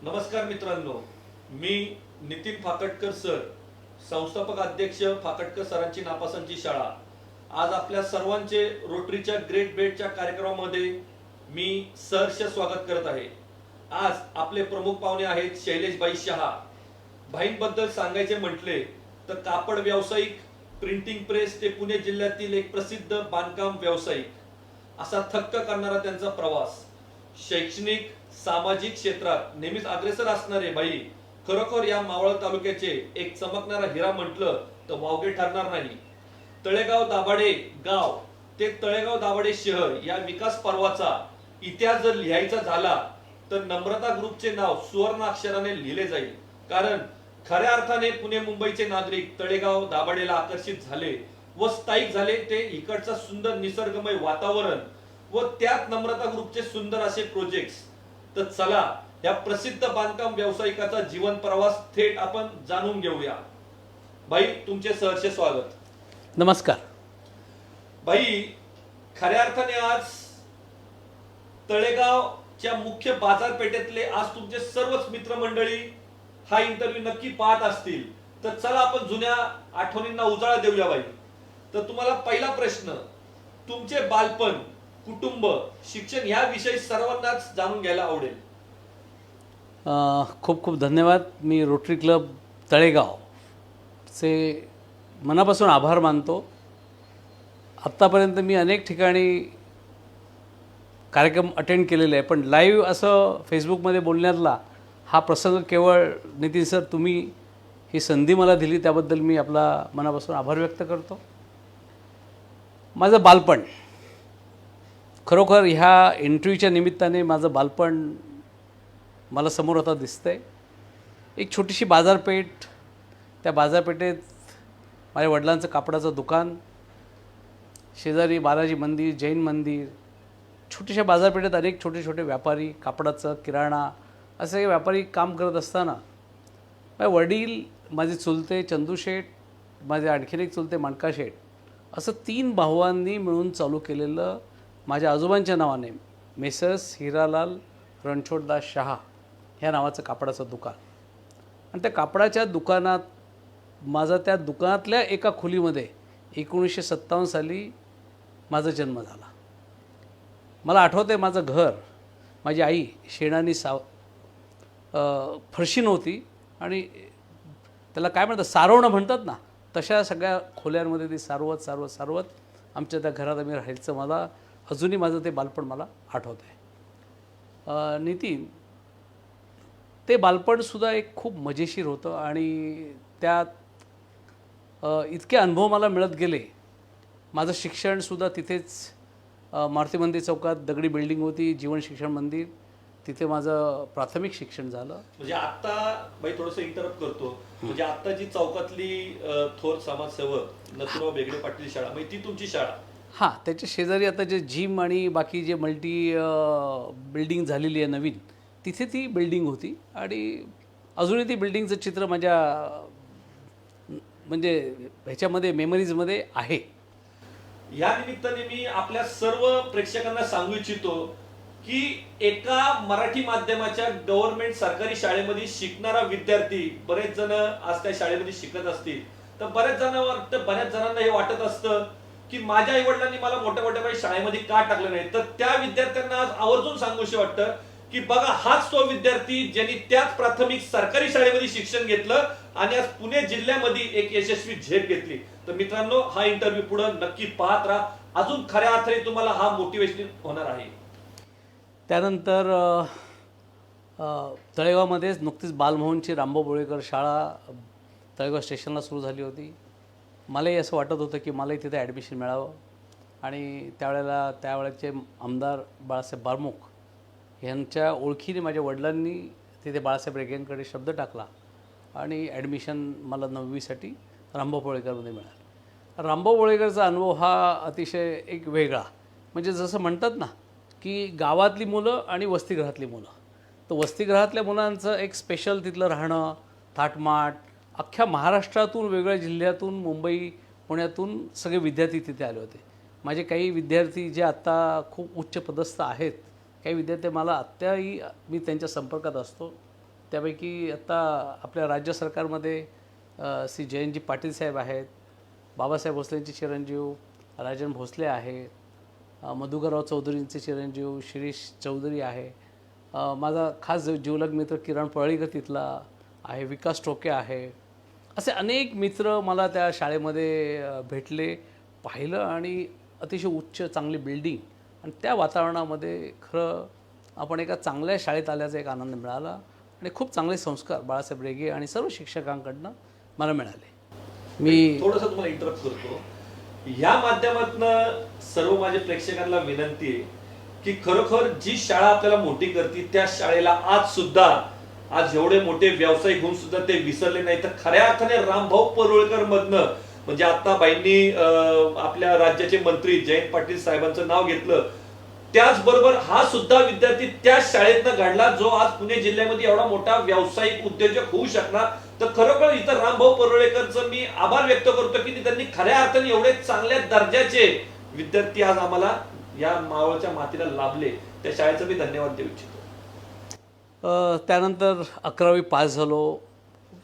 नमस्कार मित्रांनो, मी नितीन फाकटकर सर, संस्थापक अध्यक्ष फाकटकर सरांची नापासांची शाळा. आज आपल्या सर्वांचे रोटरीच्या ग्रेट बेटच्या कार्यक्रमामध्ये मी सहर्ष स्वागत करत आहे. आज आपले प्रमुख पाहुणे आहेत शैलेशबाई शहा. भाईंबद्दल सांगायचे म्हटले तर कापड व्यावसायिक, प्रिंटिंग प्रेस ते पुणे जिल्ह्यातील एक प्रसिद्ध बांधकाम व्यावसायिक. असा थक्क करणारा त्यांचा प्रवास. शैक्षणिक सामाजिक क्षेत्रात नेहमीच अग्रेसर असणारे बाई खरोखर या मावळ तालुक्याचे एक चमकणारा हिरा म्हटलं तर वावगे ठरणार नाही. तळेगाव दाभाडे गाव ते तळेगाव दाभाडे शहर या विकास पर्वाचा इतिहास जर लिहायचा झाला तर नम्रता ग्रुपचे नाव सुवर्ण अक्षराने लिहिले जाईल. कारण खऱ्या अर्थाने पुणे मुंबईचे नागरिक तळेगाव दाभाडेला आकर्षित झाले व स्थायिक झाले ते इकडचा सुंदर निसर्गमय वातावरण व त्यात नम्रता ग्रुपचे सुंदर असे प्रोजेक्ट्स. तर चला या प्रसिद्ध बांधकाम व्यावसायिकाचा जीवन प्रवास थेट आपण जाणून घेऊया. भाई, तुमचे सहर्ष स्वागत. नमस्कार. भाई, खऱ्या अर्थाने आज तळेगावच्या मुख्य बाजारपेठेतले आज तुमचे सर्वच मित्रमंडळी हा इंटरव्ह्यू नक्की पाहत असतील. तर चला आपण जुन्या आठवणींना उजाळा देऊया बाई. तर तुम्हाला पहिला प्रश्न, तुमचे बालपण, कुटुंब, शिक्षण याविषयी सर्वांनाच जाणून घ्यायला आवडेल. खूप खूप धन्यवाद. मी रोटरी क्लब तळेगावचे मनापासून आभार मानतो. आत्तापर्यंत मी अनेक ठिकाणी कार्यक्रम अटेंड केलेले आहे, पण लाईव्ह असं फेसबुकमध्ये बोलण्यातला हा प्रसंग केवळ नितीन सर तुम्ही ही संधी मला दिली त्याबद्दल मी आपला मनापासून आभार व्यक्त करतो. माझं बालपण खरोखर ह्या इंटरव्ह्यूच्या निमित्ताने माझं बालपण मला समोर आता दिसतंय. एक छोटीशी बाजारपेठ, त्या बाजारपेठेत माझ्या वडिलांचं कापडाचं दुकान, शेजारी बालाजी मंदिर, जैन मंदिर. छोट्याशा बाजारपेठेत अनेक छोटे छोटे व्यापारी, कापडाचं, किराणा असे व्यापारी काम करत असताना माझे वडील, माझे चुलते चंदूशेठ, माझे आणखीन एक चुलते माणकाशेठ, असं 3 भावांनी मिळून चालू केलेलं माझ्या आजोबांच्या नावाने मेसर्स हिरालाल रणछोडदास शहा ह्या नावाचं कापडाचं दुकान. आणि त्या कापडाच्या दुकानात माझा त्या दुकानातल्या एका खोलीमध्ये 1957 साली माझा जन्म झाला. मला आठवतं आहे माझं घर, माझी आई शेणानी फरशी नव्हती आणि त्याला काय म्हणतात सारवणं म्हणतात ना, तशा सगळ्या खोल्यांमध्ये ती सारवत सारवत सारवत आमच्या त्या घरात आम्ही राहायचं. मला अजूनही माझं ते बालपण मला आठवतं आहे. नितीन, ते बालपणसुद्धा एक खूप मजेशीर होतं आणि त्यात इतके अनुभव मला मिळत गेले. माझं शिक्षणसुद्धा तिथेच मारुती मंदिर चौकात दगडी बिल्डिंग होती, जीवन शिक्षण मंदिर, तिथे माझं प्राथमिक शिक्षण झालं. म्हणजे आता बाई थोडंसं इंटरप्ट करतो, म्हणजे आता जी चौकातली थोर समाजसेवक नथुराव बेगडे पाटील शाळा, म्हणजे ती तुमची शाळा? हां, त्याच्या शेजारी आता जे जिम आणि बाकी जे मल्टी बिल्डिंग झालेली आहे नवीन, तिथे ती बिल्डिंग होती आणि अजूनही ती बिल्डिंगचं चित्र माझ्या म्हणजे ह्याच्यामध्ये मेमरीजमध्ये आहे. या निमित्ताने मी आपल्या सर्व प्रेक्षकांना सांगू इच्छितो की एका मराठी माध्यमाच्या गव्हर्नमेंट सरकारी शाळेमध्ये शिकणारा विद्यार्थी, बरेच जण आज त्या शाळेमध्ये शिकत असतील तर बऱ्याच जणांना हे वाटत असतं की माझ्या आई वडिलांनी मला मोठ्या मोठ्या शाळेमध्ये का टाकलं नाही. तर त्या विद्यार्थ्यांना आज आवर्जून सांगूशी वाटतं की बघा, हाच तो विद्यार्थी ज्यांनी त्याच प्राथमिक सरकारी शाळेमध्ये शिक्षण घेतलं आणि आज पुणे जिल्ह्यामध्ये एक यशस्वी झेप घेतली. तर मित्रांनो, हा इंटरव्ह्यू पुढे नक्की पाहत राहा, अजून खऱ्या अर्थाने तुम्हाला हा मोटिवेशन होणार आहे. त्यानंतर तळेगावमध्येच नुकतीच बालमोहनची रामभाऊ बोळेकर शाळा तळेगाव स्टेशनला सुरू झाली होती. मलाही असं वाटत होतं की मलाही तिथे ॲडमिशन मिळावं आणि त्यावेळेचे आमदार बाळासाहेब बारमुख यांच्या ओळखीने माझ्या वडिलांनी तिथे बाळासाहेब रेग्यांकडे शब्द टाकला आणि ॲडमिशन मला 9वीसाठी रामभाऊ बोळेकरमध्ये मिळालं. रामभाऊ बोळेकरचा अनुभव हा अतिशय एक वेगळा, म्हणजे जसं म्हणतात ना की गावातली मुलं आणि वसतिगृहातली मुलं, तर वसतिगृहातल्या मुलांचं एक स्पेशल तिथलं राहणं, थाटमाट, अख्ख्या महाराष्ट्रातून, वेगवेगळ्या जिल्ह्यातून, मुंबई पुण्यातून सगळे विद्यार्थी तिथे आले होते. माझे काही विद्यार्थी जे आत्ता खूप उच्च पदस्थ आहेत, काही विद्यार्थी मला आत्ताही मी त्यांच्या संपर्कात असतो. त्यापैकी आत्ता आपल्या राज्य सरकारमध्ये श्री जयंतजी पाटील साहेब आहेत, बाबासाहेब भोसलेंचे चिरंजीव राजन भोसले आहेत, मधुकरराव चौधरींचे चिरंजीव शिरीष चौधरी आहे, माझा खास जिवलग मित्र किरण पळळीकर तिथला आहे, विकास टोके आहे. असे अनेक मित्र मला त्या शाळेमध्ये भेटले, पाहिलं आणि अतिशय उच्च चांगली बिल्डिंग आणि त्या वातावरणामध्ये खरं आपण एका चांगल्या शाळेत आल्याचा एक आनंद मिळाला आणि खूप चांगले संस्कार बाळासाहेब रेगे आणि सर्व शिक्षकांकडनं मला मिळाले. मी थोडंसं तुम्हाला इंटरप्ट करतो. या माध्यमातून सर्व माझ्या प्रेक्षकांना विनंती आहे की खरोखर जी शाळा आपल्याला मोठी करते त्या शाळेला आज एवढे मोठे व्यावसायिक होऊन सुद्धा ते विसरले नाही. तर खऱ्या अर्थाने रामभाऊ परुळेकर मधनं म्हणजे आता बाईंनी आपल्या राज्याचे मंत्री जयंत पाटील साहेबांचं नाव घेतलं, त्याचबरोबर हा सुद्धा विद्यार्थी त्या शाळेतनं घडला जो आज पुणे जिल्ह्यामध्ये एवढा मोठा व्यावसायिक उद्योजक होऊ शकणार. तर खरोखर इथं रामभाऊ परुळेकरचं मी आभार व्यक्त करतो की त्यांनी खऱ्या अर्थाने एवढे चांगल्या दर्जाचे विद्यार्थी आज आम्हाला या मावळच्या मातीला लाभले. त्या शाळेचं मी धन्यवाद देऊ इच्छितो. त्यानंतर 11वी पास झालो.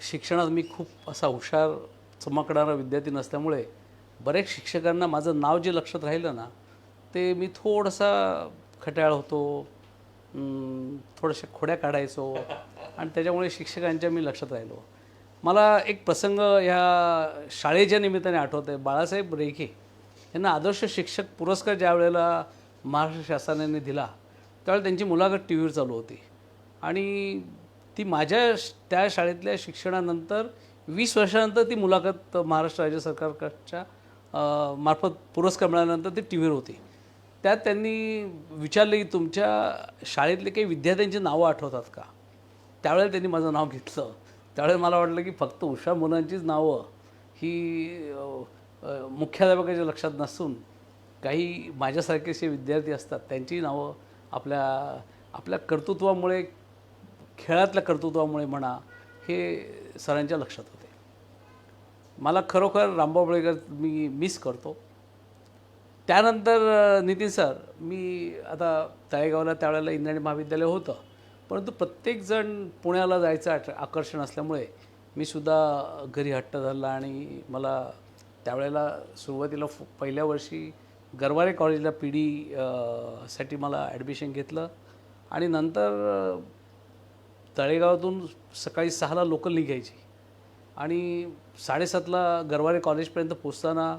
शिक्षणात मी खूप असा हुशार चमकणारा विद्यार्थी नसल्यामुळे बरेच शिक्षकांना माझं नाव जे लक्षात राहिलं ना ते मी थोडासा खट्याळ होतो, थोड्याशा खोड्या काढायचो आणि त्याच्यामुळे शिक्षकांच्या मी लक्षात राहिलो. मला एक प्रसंग ह्या शाळेच्या निमित्ताने आठवत आहे. बाळासाहेब रेगे यांना आदर्श शिक्षक पुरस्कार ज्या वेळेला महाराष्ट्र शासनाने दिला त्यावेळेला त्यांची मुलाखत टी व्हीवर चालू होती आणि ती माझ्या त्या शाळेतल्या शिक्षणानंतर 20 वर्षानंतर ती मुलाखत महाराष्ट्र राज्य सरकारच्या मार्फत पुरस्कार मिळाल्यानंतर ती टी व्हीवर होती. त्यात त्यांनी विचारले की तुमच्या शाळेतले काही विद्यार्थ्यांची नावं आठवतात का. त्यावेळेला त्यांनी माझं नाव घेतलं. त्यावेळेला मला वाटलं की फक्त हुशार मुलांचीच नावं ही मुख्याध्यापकाच्या लक्षात नसून काही माझ्यासारखे असे विद्यार्थी असतात त्यांची नावं आपल्या कर्तृत्वामुळे, खेळातल्या कर्तृत्वामुळे म्हणा, हे सरांच्या लक्षात होते. मला खरोखर रामभाऊ परुळेकर मी मिस करतो. त्यानंतर नितीन सर, मी आता तळेगावला त्यावेळेला इंद्रायणी महाविद्यालय होतं, परंतु प्रत्येकजण पुण्याला जायचं आकर्षण असल्यामुळे मी सुद्धा घरी हट्ट धरला आणि मला त्यावेळेला सुरुवातीला पहिल्या वर्षी गरवारे कॉलेजला PD साठी मला ॲडमिशन घेतलं आणि नंतर तळेगावातून सकाळी 6ला लोकल निघायची आणि 7:30ला गरवारे कॉलेजपर्यंत पोचताना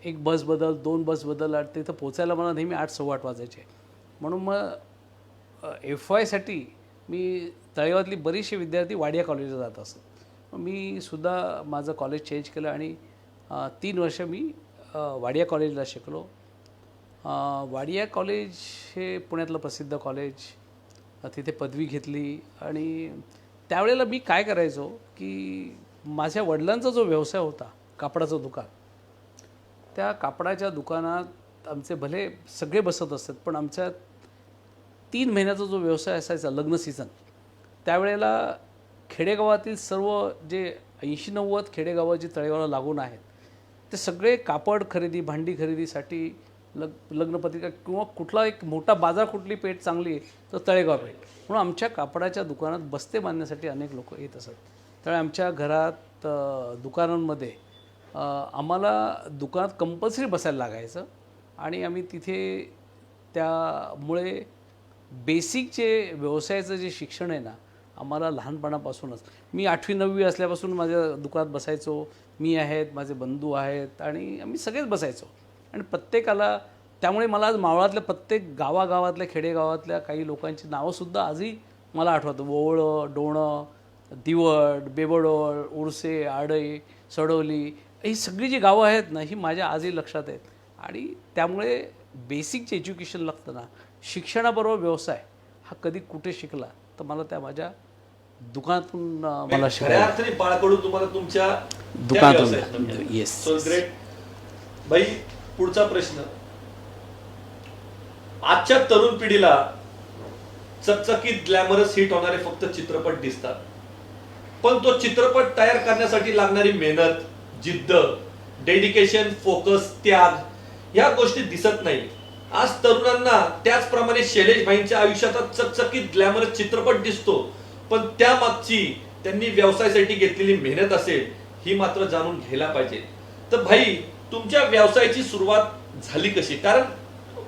एक बस बदल, 2 बस बदल, तिथं पोचायला मला नेहमी 8, 8:15 वाजायचे. म्हणून मग FYसाठी मी तळेगावातली बरीचशी विद्यार्थी वाडिया कॉलेजला जात असत. मी सुद्धा माझं कॉलेज चेंज केलं आणि 3 वर्ष मी वाडिया कॉलेजला शिकलो. वाडिया कॉलेज हे पुण्यातलं प्रसिद्ध कॉलेज, तिथे पदवी घेतली आणि त्यावेळेला मी काय करायचो की माझ्या वडिलांचा जो व्यवसाय होता कापडाचं दुकान, त्या कापडाच्या दुकानात आमचे भले सगळे बसत असतात पण आमच्या 3 महिन्याचा जो व्यवसाय असायचा लग्न सीझन, त्यावेळेला खेडेगावातील सर्व जे 80-90 खेडेगावं जी तळेगावला लागून आहेत ते सगळे कापड खरेदी, भांडी खरेदीसाठी लग्नपत्रिका किंवा कुठला एक मोठा बाजार, कुठली पेठ चांगली आहे तर तळेगाव पेठ, म्हणून आमच्या कापडाच्या दुकानात बस्ते बांधण्यासाठी अनेक लोक येत असत. त्यामुळे आमच्या घरात दुकानांमध्ये आम्हाला दुकानात कंपल्सरी बसायला लागायचं आणि आम्ही तिथे त्यामुळे बेसिक जे व्यवसायाचं जे शिक्षण आहे ना आम्हाला लहानपणापासूनच, मी 8वी-9वी असल्यापासून माझ्या दुकानात बसायचो. मी आहेत, माझे बंधू आहेत आणि आम्ही सगळेच बसायचो आणि प्रत्येकाला, त्यामुळे मला आज मावळातल्या प्रत्येक गावागावातल्या खेडेगावातल्या काही लोकांची नावंसुद्धा आजही मला आठवतं. ओवळं, डोणं, दिवड, बेबडोळ, उरसे, आडई, सडोली, ही सगळी जी गावं आहेत ना ही माझ्या आजही लक्षात आहेत. आणि त्यामुळे बेसिक जे एज्युकेशन लागतं ना, शिक्षणाबरोबर व्यवसाय हा कधी कुठे शिकला तर मला त्या माझ्या दुकानातून मला शिकायला, अर्थाने बाळकडून तुम्हाला तुमच्या दुकानातून. Yes, so great. भाई, पुढचा प्रश्न. आजच्या तरुण पिढीला चकचकीत ग्लॅमरस हिट होणारे फक्त चित्रपट दिसतात, पण तो चित्रपट तयार करण्यासाठी लागणारी मेहनत, जिद्द, डेडिकेशन, फोकस, त्याग या गोष्टी दिसत नाही. आज तरुणांना त्याचप्रमाणे शैलेश भाईंच्या आयुष्यात चकचकीत ग्लॅमरस चित्रपट दिसतो, पण त्यामागची त्यांनी व्यवसायासाठी घेतलेली मेहनत असेल ही मात्र जाणून घ्यायला पाहिजे. तर भाई, तुमच्या व्यवसायाची सुरुवात झाली कशी? कारण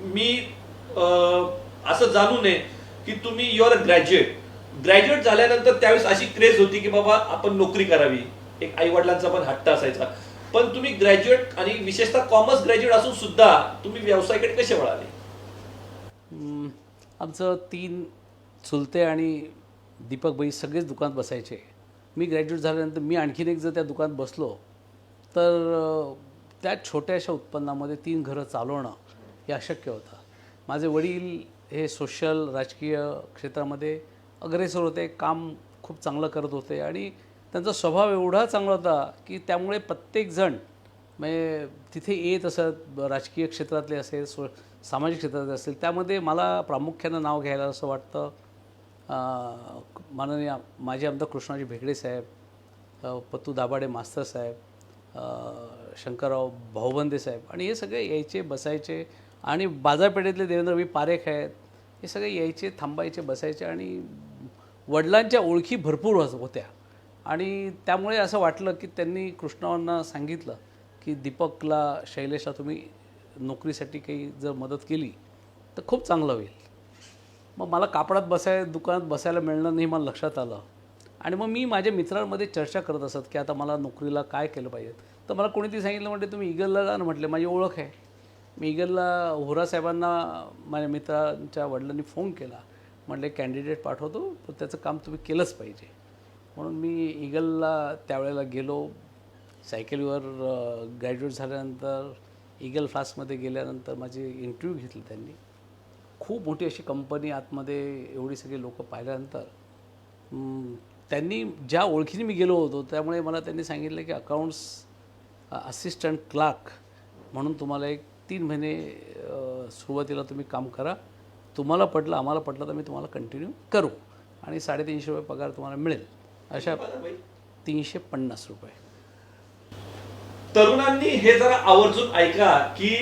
मी असं जाणू नये की तुम्ही युअर अ ग्रॅज्युएट झाल्यानंतर त्यावेळेस अशी क्रेज होती की बाबा आपण नोकरी करावी, एक आई वडिलांचा पण हट्ट असायचा. पण तुम्ही ग्रॅज्युएट आणि विशेषतः कॉमर्स ग्रॅज्युएट असून सुद्धा तुम्ही व्यवसायाकडे कसे वळाले? आमचं 3 चुलते आणि दीपक भाई सगळेच दुकानात बसायचे. मी ग्रॅज्युएट झाल्यानंतर मी आणखीन एक जर त्या दुकानात बसलो तर त्या छोट्याशा उत्पन्नामध्ये 3 घरं चालवणं हे अशक्य होतं. माझे वडील हे सोशल राजकीय क्षेत्रामध्ये अग्रेसर होते, काम खूप चांगलं करत होते आणि त्यांचा स्वभाव एवढा चांगला होता की त्यामुळे प्रत्येकजण म्हणजे तिथे येत असत, राजकीय क्षेत्रातले असेल, सामाजिक क्षेत्रातले असेल. त्यामध्ये मला प्रामुख्यानं नाव घ्यायला असं वाटतं माननीय माजी आमदार कृष्णाजी भेगडे साहेब, पत्तू दाभाडे मास्तर साहेब, शंकरराव भाऊबंदे साहेब, आणि हे सगळे यायचे बसायचे. आणि बाजारपेठेतले देवेंद्र पारेख आहेत, हे सगळे यायचे, थांबायचे, बसायचे. आणि वडिलांच्या ओळखी भरपूर होत्या. आणि त्यामुळे असं वाटलं की त्यांनी कृष्णावांना सांगितलं की दीपकला, शैलेशला तुम्ही नोकरीसाठी काही जर मदत केली तर खूप चांगलं होईल. मग मला कापडात दुकानात बसायला मिळणं नाही मला लक्षात आलं. आणि मग मी माझ्या मित्रांमध्ये चर्चा करत असत की आता मला नोकरीला काय केलं पाहिजे. तर मला कोणीतरी सांगितलं, म्हणजे तुम्ही ईगलला जा ना. म्हटले माझी ओळख आहे. मी ईगलला होरा साहेबांना माझ्या मित्रांच्या वडिलांनी फोन केला. म्हटले कॅन्डिडेट पाठवतो, पण त्याचं काम तुम्ही केलंच पाहिजे. म्हणून मी ईगलला त्यावेळेला गेलो. सायकलीवर ग्रॅज्युएट झाल्यानंतर ईगल फ्लास्कमध्ये गेल्यानंतर माझी इंटरव्ह्यू घेतली त्यांनी. खूप मोठी अशी कंपनी, आतमध्ये एवढी सगळी लोकं पाहिल्यानंतर त्यांनी ज्या ओळखीने मी गेलो होतो त्यामुळे मला त्यांनी सांगितलं की अकाउंट्स असिस्टंट क्लार्क म्हणून तुम्हाला एक 3 महिने सुरुवातीला तुम्ही काम करा. तुम्हाला पटलं, आम्हाला पटलं तर मी तुम्हाला कंटिन्यू करू आणि ₹350 पगार तुम्हाला मिळेल. अशा 350 रुपये. तरुणांनी हे जरा आवर्जून ऐका की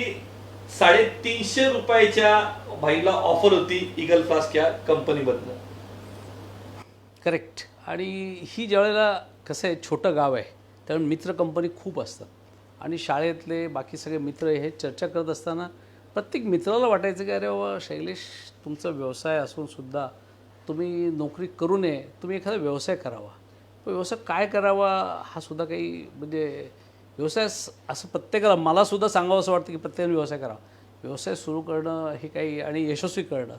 350 रुपयाच्या भाईला ऑफर होती ईगल फ्लास्क या कंपनीमधनं. करेक्ट. आणि ही ज्यावेळेला कसं आहे, छोटं गाव आहे, त्यामुळे मित्र कंपनी खूप असतात. आणि शाळेतले बाकी सगळे मित्र हे चर्चा करत असताना प्रत्येक मित्राला वाटायचं की अरे बाबा शैलेश, तुमचा व्यवसाय असूनसुद्धा तुम्ही नोकरी करू नये, तुम्ही एखादा व्यवसाय करावा. पण व्यवसाय काय करावा हा सुद्धा काही, म्हणजे व्यवसाय असं प्रत्येकाला, मलासुद्धा सांगावं असं वाटतं की प्रत्येकाने व्यवसाय करावा. व्यवसाय सुरू करणं हे काही आणि यशस्वी करणं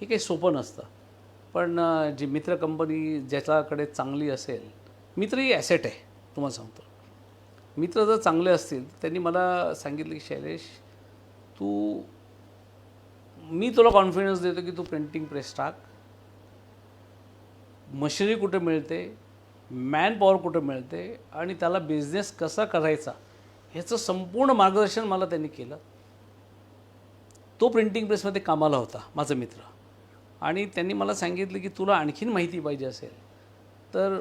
हे काही सोपं नसतं. पण जी मित्र कंपनी ज्याच्याकडे चांगली असेल, मित्र ही ॲसेट आहे तुम्हाला सांगतो. मित्र जर चांगले असतील, त्यांनी मला सांगितलं की शैलेश, मी तुला कॉन्फिडन्स देतो की तू प्रिंटिंग प्रेस टाक. मशिनरी कुठे मिळते, मॅन पॉवर कुठे मिळते आणि त्याला बिझनेस कसा करायचा ह्याचं संपूर्ण मार्गदर्शन मला त्यांनी केलं. तो प्रिंटिंग प्रेसमध्ये कामाला होता माझा मित्र. आणि त्यांनी मला सांगितलं की तुला आणखीन माहिती पाहिजे असेल तर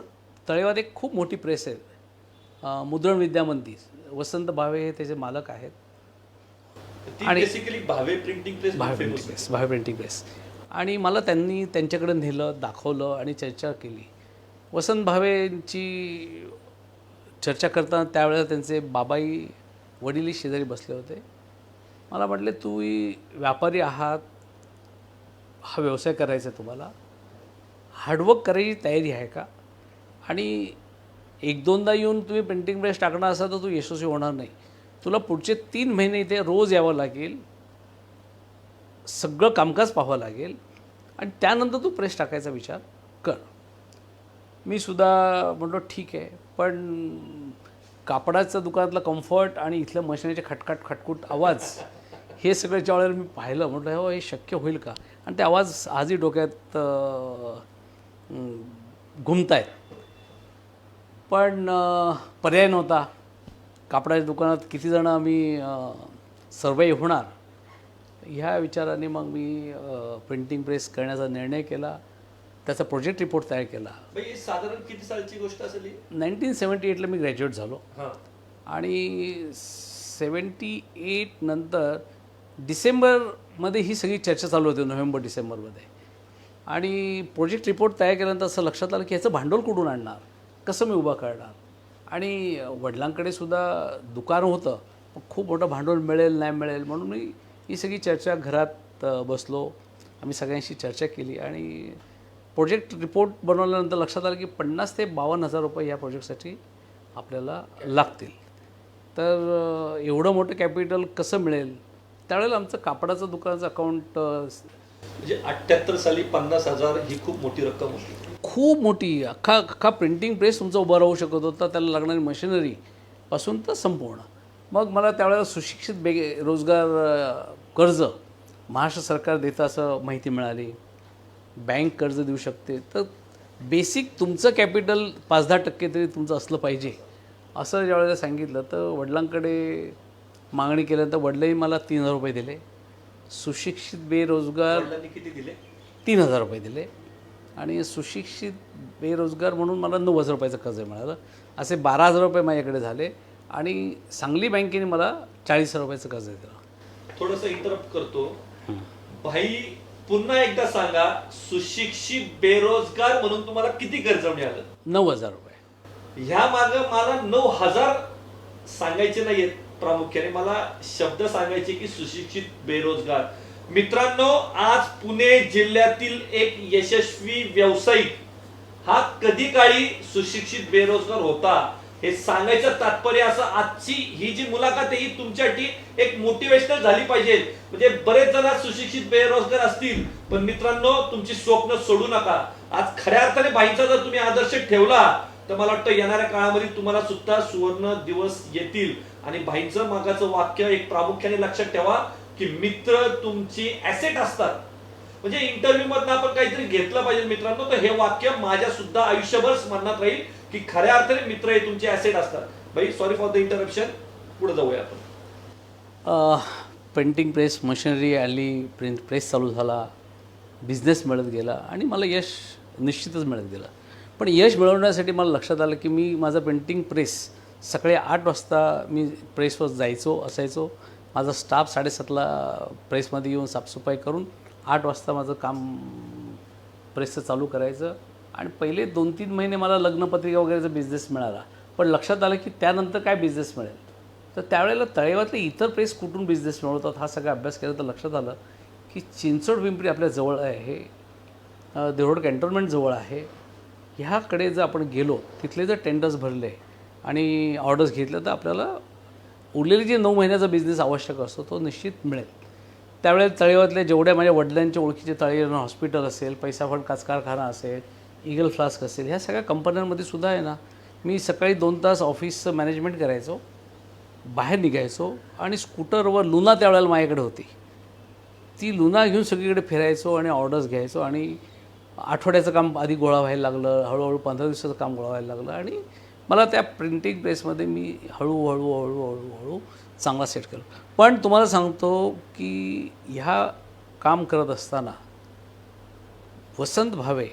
तळेवात एक खूप मोठी प्रेस आहे, मुद्रण विद्यामंदिर, वसंत भावे हे त्याचे मालक आहेत. आणि basically Bhave printing press, Bhave printing press. आणि मला त्यांनी त्यांच्याकडे नेलं, दाखवलं आणि चर्चा केली. वसंत भावेंची चर्चा करताना त्यावेळेला त्यांचे बाबाई, वडीलही शेजारी बसले होते. मला म्हटले, तुम्ही व्यापारी आहात, हा व्यवसाय करायचा आहे तुम्हाला, हार्डवर्क करायची तयारी आहे का? आणि 1-2दा येऊन तुम्ही प्रिंटिंग प्रेस टाकणार असाल तर तू यशस्वी होणार नाही. तुला पुढचे 3 महिने इथे रोज यावं लागेल, सगळं कामकाज पाहावं लागेल आणि त्यानंतर तू प्रेस टाकायचा विचार कर. मी सुद्धा म्हटलं ठीक आहे. पण कापडाचं दुकानातलं कम्फर्ट आणि इथल्या मशिनरीचे खटखट आवाज हे सगळं ज्या वेळेला मी पाहिलं, म्हटलं हो हे शक्य होईल का? आणि ते आवाज आजही डोक्यात घुमत आहेत. पण पर्याय नव्हता. कापडाच्या दुकानात किती जणं आम्ही सर्वाईव्ह होणार ह्या विचाराने मग मी प्रिंटिंग प्रेस करण्याचा निर्णय केला. त्याचा प्रोजेक्ट रिपोर्ट तयार केला. साधारण किती सालची गोष्ट असेल? 1978ला मी ग्रॅज्युएट झालो. आणि 78 नंतर डिसेंबरमध्ये ही सगळी चर्चा चालू होती, नोव्हेंबर डिसेंबरमध्ये. आणि प्रोजेक्ट रिपोर्ट तयार केल्यानंतर असं लक्षात आलं की ह्याचं भांडवल कुठून आणणार, कसं मी उभं करणार. आणि वडिलांकडे सुद्धा दुकान होतं, पण खूप मोठं भांडवल मिळेल नाही मिळेल म्हणून मी ही सगळी चर्चा घरात बसलो, आम्ही सगळ्यांशी चर्चा केली आणि प्रोजेक्ट रिपोर्ट बनवल्यानंतर लक्षात आलं की 50,000 ते 52,000 रुपये या प्रोजेक्टसाठी आपल्याला लागतील. तर एवढं मोठं कॅपिटल कसं मिळेल. त्यावेळेला आमचं कापडाचं दुकानाचं अकाउंट म्हणजे 78 साली 50,000 ही खूप मोठी रक्कम होती. खूप मोठी, अख्खा प्रिंटिंग प्रेस तुमचा उभा राहू शकत होता, त्याला लागणारी मशिनरीपासून तर संपूर्ण. मग मला त्यावेळेला सुशिक्षित रोजगार कर्ज महाराष्ट्र सरकार देतं असं माहिती मिळाली, बँक कर्ज देऊ शकते. तर बेसिक तुमचं कॅपिटल 5-10% तरी तुमचं असलं पाहिजे असं ज्यावेळेला सांगितलं. तर वडिलांकडे मागणी केल्यानंतर वडिलांनी मला 3,000 रुपये दिले. सुशिक्षित बेरोजगार वडिलांनी किती दिले? 3,000 रुपये दिले आणि सुशिक्षित बेरोजगार म्हणून मला 9,000 रुपयाचं कर्ज मिळालं. असे 12,000 रुपये माझ्याकडे झाले आणि सांगली बँकेने मला 40,000 रुपयाचं कर्ज दिलं. थोडंसं इंटरप्ट करतो भाई, पुन्हा एकदा सांगा, सुशिक्षित बेरोजगार म्हणून तुम्हाला किती कर्ज मिळालं? 9,000 रुपये. ह्या मागे मला 9,000 सांगायचे नाहीयेत, प्रामुख्याने मला शब्द सांगायचे की सुशिक्षित बेरोजगार. मित्रांनो, आज पुणे जिल्ह्यातील एक यशस्वी व्यावसायिक हा कधी काळी सुशिक्षित बेरोजगार होता हे सांगायचं तात्पर्य असं, आजची ही जी मुलाखत आहे ही तुमच्यासाठी एक मोटिवेशनल झाली पाहिजे. म्हणजे बरेच जण सुशिक्षित बेरोजगार असतील, पण मित्रांनो तुमची स्वप्न सोडू नका. आज खऱ्या अर्थाने बाईंचा जर तुम्ही आदर्श ठेवला तर मला वाटतं येणाऱ्या काळामध्ये तुम्हाला सुद्धा सुवर्ण दिवस येतील. आणि भाईंचं मागाचं वाक्य एक प्रामुख्याने लक्षात ठेवा की मित्र तुमची ऍसेट असतात. म्हणजे इंटरव्ह्यू मधनं आपण काहीतरी घेतलं पाहिजे मित्रांनो, तर हे वाक्य माझ्या सुद्धा आयुष्यभर स्मरणात राहील की खऱ्या अर्थाने मित्र हे तुमचे ऍसेट असतात. भाई सॉरी फॉर द इंटरप्शन, पुढे जाऊया आपण. प्रिंटिंग प्रेस मशिनरी आली, प्रिंट प्रेस चालू झाला, बिझनेस मिळत गेला आणि मला यश निश्चितच मिळत गेलं. पण यश मिळवण्यासाठी मला लक्षात आलं की मी माझं प्रिंटिंग प्रेस सकाळी 8 वाजता मी प्रेसवर असायचो. माझा स्टाफ 7:30ला प्रेसमध्ये येऊन साफसफाई करून 8 वाजता माझं काम प्रेसचं चालू करायचं. आणि पहिले 2-3 महिने मला लग्नपत्रिका वगैरेचा बिझनेस मिळाला, पण लक्षात आलं की त्यानंतर काय बिझनेस मिळेल. तर त्यावेळेला तळेगावातले इतर प्रेस कुठून बिझनेस मिळवतात हा सगळा अभ्यास केला तर लक्षात आलं की चिंचवड पिंपरी आपल्या जवळ आहे, देवरोड कॅन्टोन्मेंट जवळ आहे. ह्याकडे जर आपण गेलो, तिथले जर टेंडर्स भरले आणि ऑर्डर्स घेतल्या तर आपल्याला उरलेली जे 9 महिन्याचा बिझनेस आवश्यक असतो तो निश्चित मिळेल. त्यावेळेस तळेगावातल्या जेवढ्या माझ्या वडिलांच्या ओळखीचे तळेगाव हॉस्पिटल असेल, पैसाफड काच कारखाना असेल, ईगल फ्लास्क असेल, ह्या सगळ्या कंपन्यांमध्ये सुद्धा आहे ना, मी सकाळी 2 तास ऑफिसचं मॅनेजमेंट करायचो, बाहेर निघायचो आणि स्कूटरवर लुना त्यावेळेला माझ्याकडे होती, ती लुना घेऊन सगळीकडे फिरायचो आणि ऑर्डर्स घ्यायचो. आणि आठवड्याचं काम आधी गोळा व्हायला लागलं, हळूहळू 15 दिवसाचं काम गोळा व्हायला लागलं आणि मला त्या प्रिंटिंग प्रेसमध्ये मी हळूहळू चांगला सेट केलं. पण तुम्हाला सांगतो की ह्या काम करत असताना वसंत भावे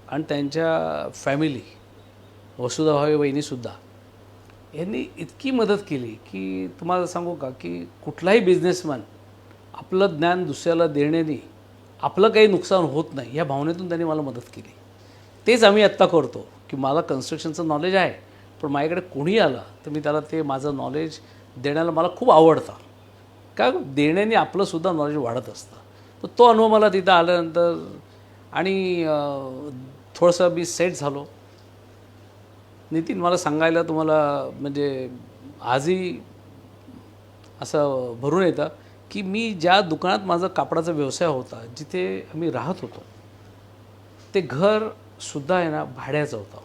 आणि त्यांच्या फॅमिली, वसुधा भावे वहिनीसुद्धा, यांनी इतकी मदत केली की तुम्हाला सांगू का की कुठलाही बिझनेसमॅन आपलं ज्ञान दुसऱ्याला देण्याने आपलं काही नुकसान होत नाही या भावनेतून त्यांनी मला मदत केली. तेच आम्ही आत्ता करतो की मला कन्स्ट्रक्शनचं नॉलेज आहे, पण माझ्याकडे कोणी आलं तर मी त्याला ते माझं नॉलेज देण्याला मला खूप आवडतं. का देण्याने आपलंसुद्धा नॉलेज वाढत असतं. तर तो अनुभव मला तिथं आल्यानंतर आणि थोडंसं मी सेट झालो. नितीन, मला सांगायला तुम्हाला म्हणजे आजही असं भरून येतं की मी ज्या दुकानात माझा कापडाचा व्यवसाय होता, जिथे आम्ही राहत होतो, ते घरसुद्धा आहे ना भाड्याचं होतं.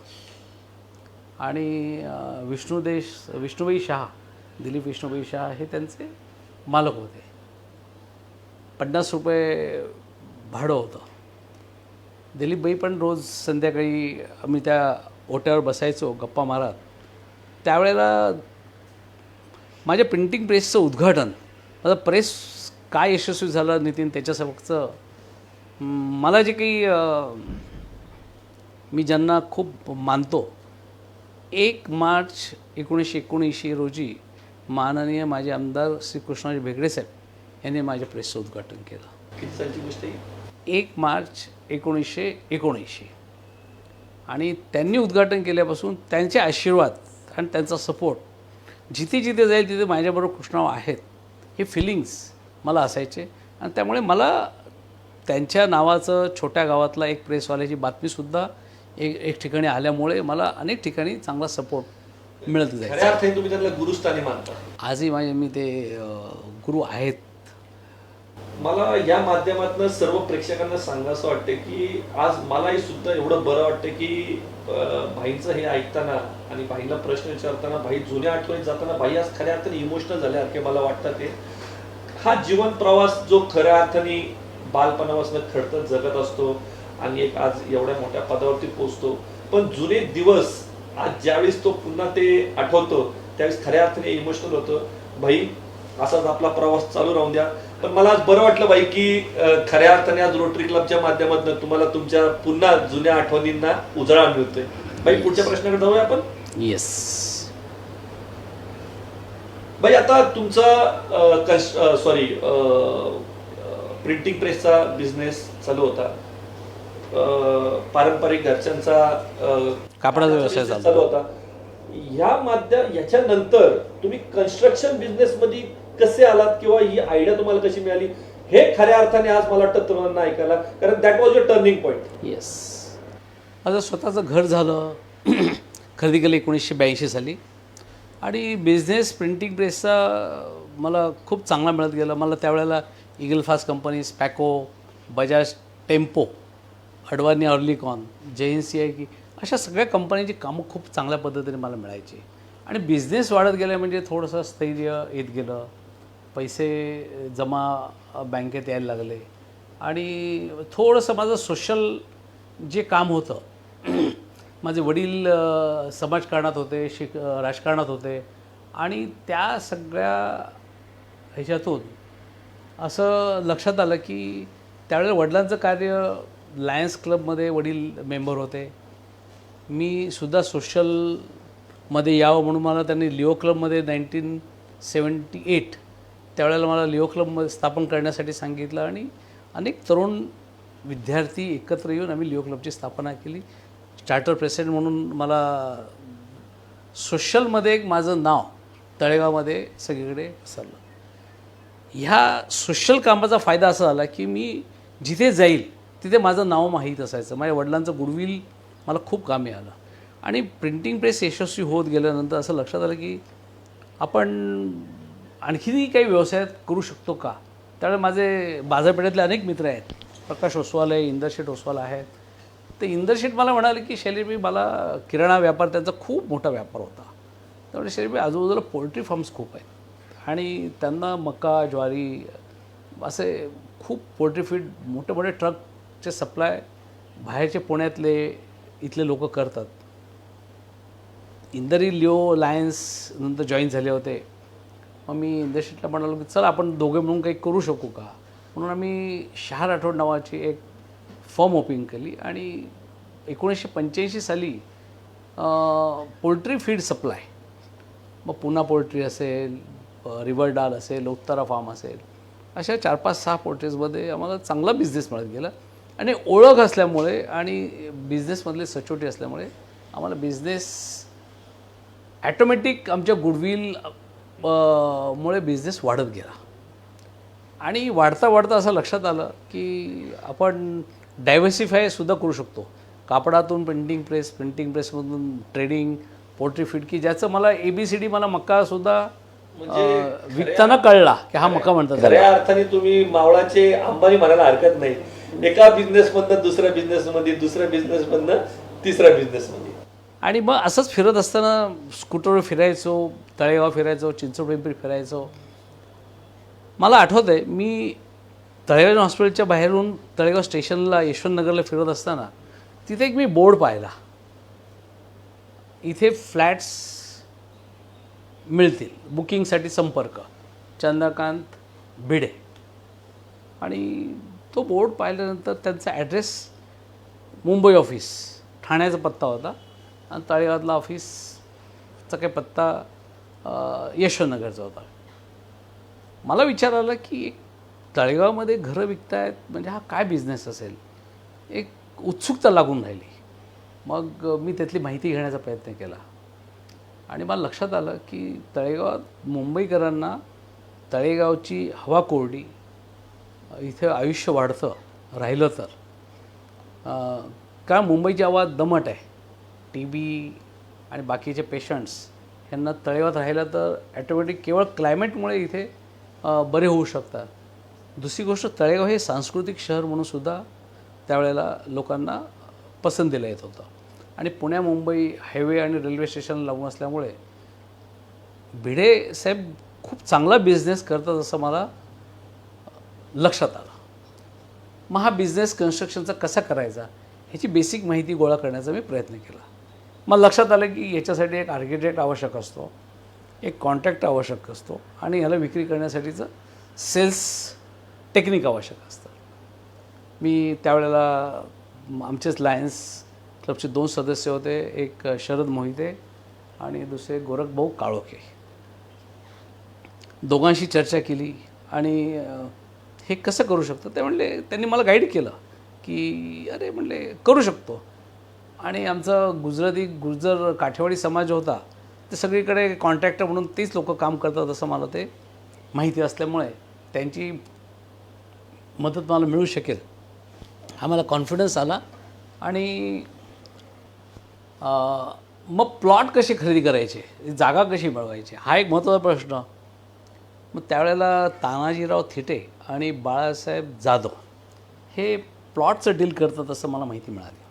आणि विष्णुबाई शहा, दिलीप विष्णुबाई शहा हे त्यांचे मालक होते. 50 रुपये भाडं होतं. दिलीपबाई पण रोज संध्याकाळी आम्ही त्या ओट्यावर बसायचो गप्पा मारत. त्यावेळेला माझ्या प्रिंटिंग प्रेसचं उद्घाटन, माझा प्रेस काय यशस्वी झालं नितीन, त्याच्यासमोरचं मला जे काही मी ज्यांना खूप मानतो, 1 मार्च 1979 रोजी माननीय माझे आमदार श्री कृष्णाजी भेगडे साहेब यांनी माझ्या प्रेसचं उद्घाटन केलं. किती सालची गोष्ट आहे? 1 मार्च 1979 आणि त्यांनी उद्घाटन केल्यापासून त्यांचे आशीर्वाद आणि त्यांचा सपोर्ट जिथे जिथे जाईल तिथे माझ्याबरोबर कृष्णराव आहेत हे फिलिंग्स मला असायचे. आणि त्यामुळे मला त्यांच्या नावाचं छोट्या गावातला एक प्रेसवाल्याची बातमीसुद्धा एक ठिकाणी आल्यामुळे मला अनेक ठिकाणी चांगला सपोर्ट मिळत जायचा. खऱ्या अर्थाने तुम्ही त्यांना गुरुस्थानी मानता. आजही मी ते गुरु आहेत. मला या माध्यमातून सर्व प्रेक्षकांना सांगायचं वाटते की आज मलाही सुद्धा एवढं बरं वाटतं की भाईंचं हे ऐकताना आणि भाईला प्रश्न विचारताना भाई जुन्या आठवणीत जाताना भाई आज खऱ्या अर्थाने इमोशनल झाल्यासारखे मला वाटतं. ते हा जीवन प्रवास जो खऱ्या अर्थाने बालपणापासून खडतर जगत असतो आणि एक आज एवढ्या मोठ्या पदावरती पोहोचतो, पण जुने दिवस आज ज्यावेळेस तो पुन्हा ते आठवतो त्यावेळेस खऱ्या अर्थाने इमोशनल होतो. भाई असाच आपला प्रवास चालू राहून द्या. पण मला आज बरं वाटलं बाई की खऱ्या अर्थाने आज रोटरी क्लबच्या माध्यमातून तुम्हाला तुमच्या पुन्हा जुन्या आठवणींना उजाळा मिळतोय. बाई पुढच्या प्रश्नाकडे जाऊया आपण. येस बाई, आता तुमचा प्रिंटिंग प्रेसचा बिझनेस चालू होता, पारंपरिक घरच्यांचा कापडाचा व्यवसाय चालू होता. याच्यानंतर तुम्ही कन्स्ट्रक्शन बिझनेस मध्ये कसे आलात किंवा ही आयडिया तुम्हाला कशी मिळाली हे खऱ्या अर्थाने आज मला वाटतं तरुणांना ऐकायला, कारण that was your turning point. Yes, माझं स्वतःचं घर झालं, खरेदी केलं 1982 साली. आणि बिझनेस प्रिंटिंग प्रेसचा मला खूप चांगला मिळत गेला. मला त्यावेळेला eagle fast company, Spaco, Bajaj tempo, Advani Oerlikon, JNCI अशा सगळ्या कंपन्यांची कामं खूप चांगल्या पद्धतीने मला मिळायची. आणि बिझनेस वाढत गेलं म्हणजे थोडंसं स्थैर्य येत गेलं, पैसे जमा बँकेत यायला लागले आणि थोडंसं माझं सोशल जे काम होतं माझे वडील समाजकारणात होते, राजकारणात होते आणि त्या सगळ्या ह्याच्यातून असं लक्षात आलं की त्यावेळेला वडिलांचं कार्य लायन्स क्लबमध्ये वडील मेंबर होते. मी सुद्धा सोशलमध्ये यावं म्हणून मला त्यांनी लिओ क्लबमध्ये 1978 त्यावेळेला मला लिओ क्लबमध्ये स्थापन करण्यासाठी सांगितलं आणि अनेक तरुण विद्यार्थी एकत्र येऊन आम्ही लिओ क्लबची स्थापना केली. चार्टर प्रेसिडेंट म्हणून मला सोशलमध्ये एक माझं नाव तळेगावमध्ये सगळीकडे पसरलं. ह्या सोशल कामाचा फायदा असा झाला की मी जिथे जाईल तिथे माझं नाव माहीत असायचं. माझ्या वडिलांचं गुडविल मला खूप कामी आलं. आणि प्रिंटिंग प्रेस यशस्वी होत गेल्यानंतर असं लक्षात आलं की आपण आणखीनही काही व्यवसायात करू शकतो का. त्यावेळेला माझे बाजारपेठेतले अनेक मित्र आहेत, प्रकाश ओसवाल आहे, इंदरशेठ ओसवाल आहेत. ते इंदरशेठ मला म्हणाले की शैलेशभाई, मला किराणा व्यापार त्यांचा खूप मोठा व्यापार होता. त्यामुळे शैलेशभाई आजूबाजूला पोल्ट्री फार्म्स खूप आहेत आणि त्यांना मका, ज्वारी असे खूप पोल्ट्री फीड मोठे मोठे ट्रकचे सप्लाय बाहेरचे पुण्यातले इथले लोक करतात. इंदरी लिओ लायन्स नंतर जॉईन झाले होते. मग मी इंदरशेठला म्हणालो की चला आपण दोघे मिळून काही करू शकू का. म्हणून आम्ही शहा राठोड नावाची एक फर्म ओपन केली आणि 1985 साली पोल्ट्री फीड सप्लाय, मग पुना पोल्ट्री असेल, रिव्हरडाल असेल, उत्तरा फार्म असेल, अशा 4-5-6 पोल्ट्रीजमध्ये आम्हाला चांगला बिझनेस मिळत गेला. आणि ओळख असल्यामुळे आणि बिझनेसमधले सचोटी असल्यामुळे आम्हाला बिझनेस ॲटोमॅटिक आमच्या गुडविल मुळे बिझनेस वाढत गेला. आणि वाढता वाढता असं लक्षात आलं की आपण डायव्हर्सिफायसुद्धा करू शकतो. कापडातून प्रिंटिंग प्रेस, प्रिंटिंग प्रेसमधून ट्रेडिंग, पोल्ट्री फीड, की ज्याचं मला ABCD मला मक्कासुद्धा विकताना कळला की हा मका म्हणतात. खऱ्या अर्थाने तुम्ही मावळाचे अंबानी म्हणायला हरकत नाही. एका बिझनेसमधनं दुसऱ्या बिझनेसमध्ये, दुसऱ्या बिझनेसमधनं तिसऱ्या बिझनेसमध्ये. आणि मग असंच फिरत असताना स्कूटरवर फिरायचो, तळेगाव फिरायचो, चिंचवड पिंपरी फिरायचो. मला आठवतं आहे मी तळेगाव हॉस्पिटलच्या बाहेरून तळेगाव स्टेशनला यशवंतनगरला फिरत असताना तिथे एक मी बोर्ड पाहिला, इथे फ्लॅट्स मिळतील, बुकिंगसाठी संपर्क, चंद्रकांत भिडे. आणि तो बोर्ड पाहिल्यानंतर त्यांचा ॲड्रेस मुंबई ऑफिस, ठाण्याचा पत्ता होता आणि तळेगावातला ऑफिसचा काही पत्ता यशवंतनगरचा होता. मला विचार आला की एक तळेगावमध्ये घरं विकतायत म्हणजे हा काय बिझनेस असेल. एक उत्सुकता लागून राहिली. मग मी त्यातली माहिती घेण्याचा प्रयत्न केला आणि मला लक्षात आलं की तळेगावात मुंबईकरांना तळेगावची हवा कोरडी, इथे आयुष्य वाढतं राहिलं तर. कारण मुंबईची हवा दमट आहे. TB आणि बाकीचे पेशंट्स यांना तळेगावात राहिलं तर ॲटोमॅटिक केवळ क्लायमेटमुळे इथे बरे होऊ शकतात. दुसरी गोष्ट, तळेगाव हे सांस्कृतिक शहर म्हणून सुद्धा त्यावेळेला लोकांना पसंतीला येत होतं. आणि पुण्या मुंबई हायवे आणि रेल्वे स्टेशन लागून असल्यामुळे भिडे साहेब खूप चांगला बिझनेस करतात असं मला लक्षात आलं. मग हा बिझनेस कन्स्ट्रक्शनचा कसा करायचा ह्याची बेसिक माहिती गोळा करण्याचा मी प्रयत्न केला. मला लक्षात आलं की याच्यासाठी एक आर्किटेक्ट आवश्यक असतो, एक कॉन्ट्रॅक्ट आवश्यक असतो आणि ह्याला विक्री करण्यासाठीचं सेल्स टेक्निक आवश्यक असतं. मी त्यावेळेला आमचेच लायन्स क्लबचे 2 सदस्य होते, एक शरद मोहिते आणि दुसरे गोरखभाऊ काळोखे. दोघांशी चर्चा केली आणि हे कसं करू शकतो ते म्हणले. त्यांनी मला गाईड केलं की अरे म्हणले करू शकतो. आणि आमचा गुर्जर काठेवाडी समाज होता, ते सगळीकडे कॉन्ट्रॅक्टर म्हणून तेच लोक काम करतात असं मला ते माहिती असल्यामुळे त्यांची मदत मला मिळू शकेल हा मला कॉन्फिडन्स आला. आणि मग प्लॉट कसे खरेदी करायचे, जागा कशी मिळवायची हा एक महत्त्वाचा प्रश्न. मग त्यावेळेला तानाजीराव थिटे आणि बाळासाहेब जाधव हे प्लॉटचं डील करतात असं मला माहिती मिळाली.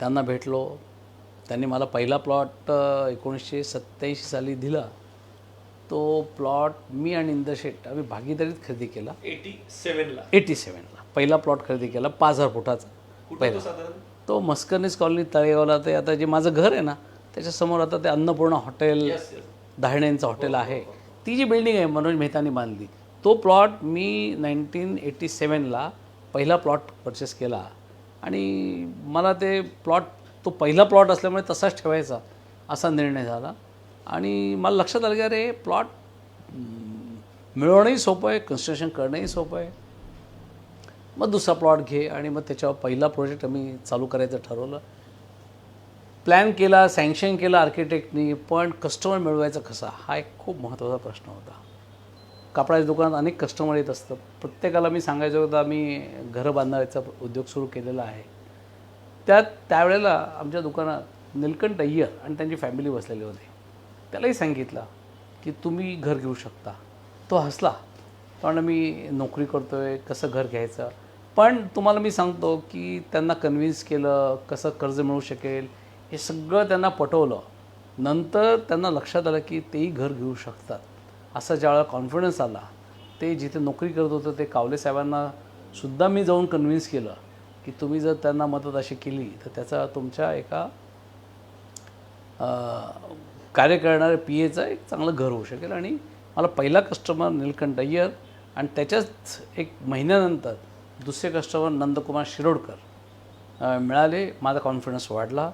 त्यांना भेटलो. त्यांनी मला पहिला प्लॉट 1987 साली दिला. तो प्लॉट मी आणि इंदर शेठ आम्ही भागीदारीत खरेदी केला. 87ला पहिला प्लॉट खरेदी केला 5000 फुटाचा. पहिला तो मस्करनीस कॉलनी तळेगावला. ते आता जे माझं घर आहे ना त्याच्यासमोर आता ते अन्नपूर्णा हॉटेल, दाहण्यांचं हॉटेल आहे, ती जी बिल्डिंग आहे मनोज मेहतानी बांधली. तो प्लॉट मी 1987ला पहिला प्लॉट परचेस केला. आणि मला ते प्लॉट तो पहिला प्लॉट असल्यामुळे तसाच ठेवायचा असा निर्णय झाला. आणि मला लक्षात आलं की अरे प्लॉट मिळवणंही सोपं आहे, कन्स्ट्रक्शन करणंही सोपं आहे. मग दुसरा प्लॉट घे आणि मग त्याच्यावर पहिला प्रोजेक्ट आम्ही चालू करायचं ठरवलं. प्लॅन केला, सँक्शन केलं आर्किटेक्टनी, पण कस्टमर मिळवायचा कसा हा एक खूप महत्त्वाचा प्रश्न होता. कापडाच्या दुकानात अनेक कस्टमर येत असतात. प्रत्येकाला मी सांगायचं होतं आम्ही घरं बांधायचा उद्योग सुरू केलेला आहे. त्यावेळेला आमच्या दुकानात नीलकंठ अय्यर आणि त्यांची फॅमिली बसलेली होती. त्यालाही सांगितलं की तुम्ही घर घेऊ शकता. तो हसला, कारण मी नोकरी करतो आहे, कसं घर घ्यायचं. पण तुम्हाला मी सांगतो की त्यांना कन्व्हिन्स केलं, कसं कर्ज मिळू शकेल हे सगळं त्यांना पटवलं. नंतर त्यांना लक्षात आलं की तेही घर घेऊ शकतात. असा ज्यावेळेला कॉन्फिडन्स आला, ते जिथे नोकरी करत होतं ते कावले साहेबांना सुद्धा मी जाऊन कन्व्हिन्स केलं की तुम्ही जर त्यांना मदत अशी केली तर त्याचा तुमच्या एका कार्य करणाऱ्या PAचं एक चांगलं घर होऊ शकेल. आणि मला पहिला कस्टमर नीलकंठ अय्यर आणि त्याच्याच एक महिन्यानंतर दुसरे कस्टमर नंदकुमार शिरोडकर मिळाले. माझा कॉन्फिडन्स वाढला.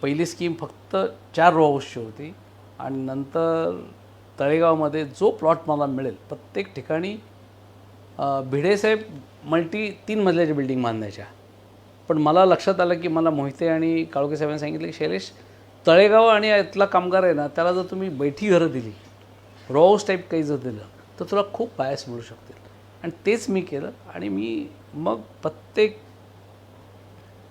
पहिली स्कीम फक्त 4 रो हाऊसची होती आणि नंतर तळेगावमध्ये जो प्लॉट मला मिळेल प्रत्येक ठिकाणी भिडेसाहेब 3 मजल्याच्या बिल्डिंग बांधायच्या. पण मला लक्षात आलं की मला मोहिते आणि काळोखे साहेबांनी सांगितलं की शैलेश, तळेगाव आणि यातला कामगार आहे ना त्याला जर तुम्ही बैठी घरं दिली, रो हाऊस टाईप काही जर दिलं तर तुला खूप बायस मिळू शकतील. आणि तेच मी केलं. आणि मी मग प्रत्येक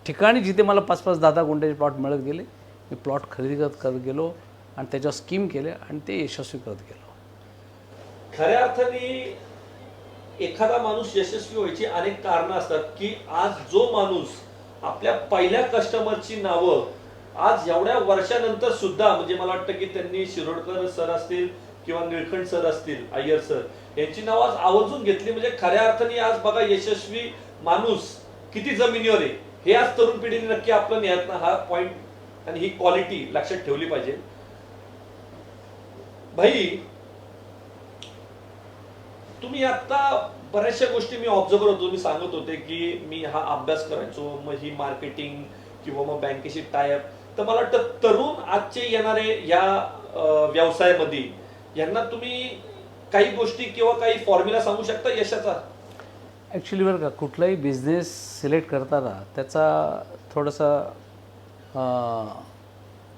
ठिकाणी जिथे मला 5-5, 10-10 गुंठ्याचे प्लॉट मिळत गेले, मी प्लॉट खरेदी करत गेलो आणि त्याच्यावर स्कीम केले आणि ते यशस्वी करत गेलो. खऱ्या अर्थाने एखादा माणूस यशस्वी व्हायची अनेक कारणं असतात की आज जो माणूस आपल्या पहिल्या कस्टमरची नावं आज एवढ्या वर्षानंतर सुद्धा, म्हणजे मला वाटतं की त्यांनी शिरोडकर सर असतील किंवा निळकंठ सर असतील, अय्यर सर यांची नाव आज आवर्जून घेतली. म्हणजे खऱ्या अर्थाने आज बघा यशस्वी माणूस किती जमिनीवर आहे हे आज तरुण पिढीने नक्की आपलं न्यायतनं हा पॉइंट आणि ही क्वालिटी लक्षात ठेवली पाहिजे. भाई, तुम्ही आता बऱ्याचशा गोष्टी मी ऑब्झर्व होतो, मी सांगत होते की मी हा अभ्यास करायचो, मग ही मार्केटिंग किंवा मग बँकेशी टायअप. तर मला वाटतं तरुण आजचे येणारे या व्यवसायामध्ये, यांना तुम्ही काही गोष्टी किंवा काही फॉर्म्युला सांगू शकता यशाचा? ॲक्च्युली बरं का, कुठलाही बिझनेस सिलेक्ट करताना त्याचा थोडासा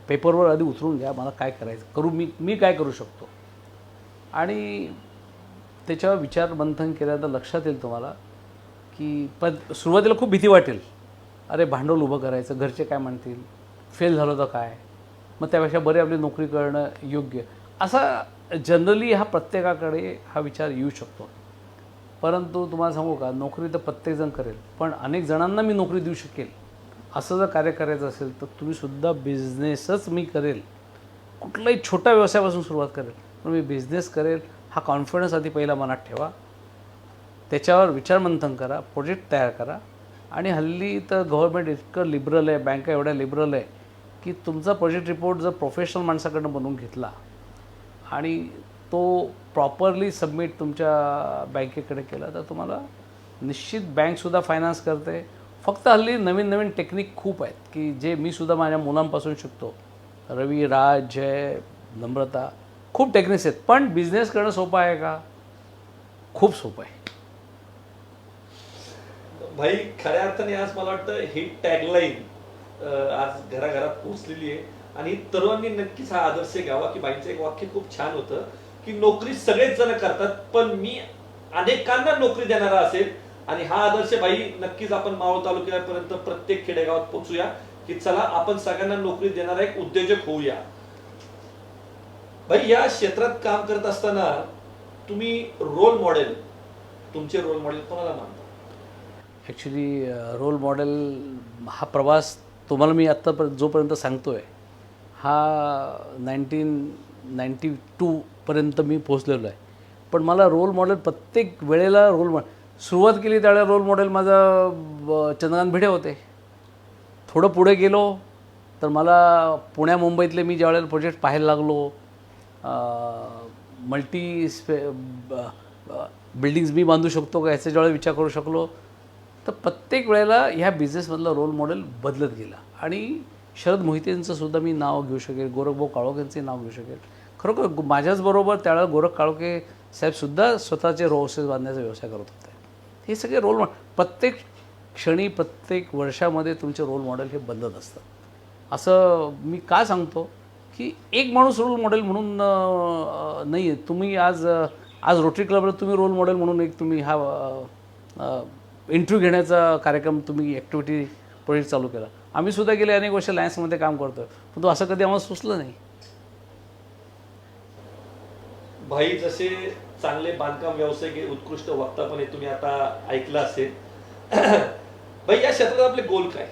पेपरवर आधी उतरून घ्या, मला काय करायचं, मी काय करू शकतो, आणि त्याच्यावर विचार मंथन केल्यानंतर लक्षात येईल तुम्हाला की पण सुरुवातीला खूप भीती वाटेल, अरे भांडवल उभं करायचं, घरचे काय म्हणतील, फेल झालं तर काय, मग त्यापेक्षा बरे आपली नोकरी करणं योग्य, असा जनरली हा प्रत्येकाकडे हा विचार येऊ शकतो. परंतु तुम्हाला सांगू का, नोकरी तर प्रत्येकजण करेल, पण अनेक जणांना मी नोकरी देऊ शकेल असं जर कार्य करायचं असेल तर तुम्हीसुद्धा बिझनेसच मी करेल, कुठलाही छोट्या व्यवसायापासून सुरुवात करेल, पण मी बिझनेस करेल हा कॉन्फिडन्स आधी पहिला मनात ठेवा, त्याच्यावर विचारमंथन करा, प्रोजेक्ट तयार करा. आणि हल्ली तर गव्हर्नमेंट इतकं लिबरल आहे, बँका एवढ्या लिबरल आहे की तुमचा प्रोजेक्ट रिपोर्ट जर प्रोफेशनल माणसाकडनं बनवून घेतला आणि तो प्रॉपरली सबमिट तुमच्या बँकेकडे केला तर तुम्हाला निश्चित बँकसुद्धा फायनान्स करते. फक्त हल्ली नवीन नवीन टेक्निक खूप आहेत की जे मी सुद्धा माझ्या मुलांपासून शिकतो. रवी, राज, जय, नम्रता, खूप टेक्निक्स आहेत. पण बिझनेस करणं सोपं आहे का? खूप सोपं आहे. भाई खऱ्या अर्थाने आज मला वाटतं ही टॅगलाईन आज घराघरात पोहोचलेली आहे आणि तरुणांनी नक्कीच हा आदर्श घ्यावा की बाईंचं एक वाक्य खूप छान होतं की नोकरी सगळेच जण करतात पण मी अनेकांना नोकरी देणारा असेल. आणि हा आदर्श भाई नक्कीच आपण मावळ तालुक्यापर्यंत प्रत्येक खेडेगावात पोहोचूया की चला आपण सगळ्यांना नोकरी देणारा एक उद्योजक होऊया. भाई या क्षेत्रात काम करत असताना तुम्ही रोल मॉडेल, तुमचे रोल मॉडेल कोणाला मानता? ॲक्च्युली रोल मॉडेल हा प्रवास तुम्हाला मी आत्ता जोपर्यंत सांगतो आहे हा 1992पर्यंत मी पोचलेलो आहे. पण मला रोल मॉडेल प्रत्येक वेळेला सुरुवात केली त्यावेळेला रोल मॉडेल माझा चंद्रकांत भिडे होते. थोडं पुढे गेलो तर मला पुण्या मुंबईतले मी ज्यावेळेला प्रोजेक्ट पाहायला लागलो, बिल्डिंग्स मी बांधू शकतो का याचा ज्यावेळेला विचार करू शकलो, तर प्रत्येक वेळेला ह्या बिझनेसमधला रोल मॉडेल बदलत गेला. आणि शरद मोहितेंचं सुद्धा मी नाव घेऊ शकेल, गोरखभाऊ काळोखेंचे नाव घेऊ शकेल. खरोखर माझ्याचबरोबर त्यावेळेला गोरख काळोखे साहेबसुद्धा स्वतःचे हाऊसेस बांधण्याचा व्यवसाय करत होते. हे सगळे रोल मॉडेल प्रत्येक क्षणी प्रत्येक वर्षामध्ये तुमचे रोल मॉडेल हे बदलत असतात. असं मी का सांगतो की एक माणूस रोल मॉडेल म्हणून नाही आहे. तुम्ही आज रोटरी क्लबला तुम्ही रोल मॉडेल म्हणून एक तुम्ही हा इंटरव्ह्यू घेण्याचा कार्यक्रम तुम्ही ॲक्टिव्हिटी प्रोजेक्ट चालू केला. आम्ही सुद्धा गेले अनेक वर्ष लायन्समध्ये काम करतो, पण तो असं कधी आम्हाला सुचलं नाही. भाई जसे चांगले बांधकाम व्यावसायिक उत्कृष्ट वक्ता पण तुम्ही आता ऐकलं असेल. भाई या क्षेत्रात आपले गोल काय?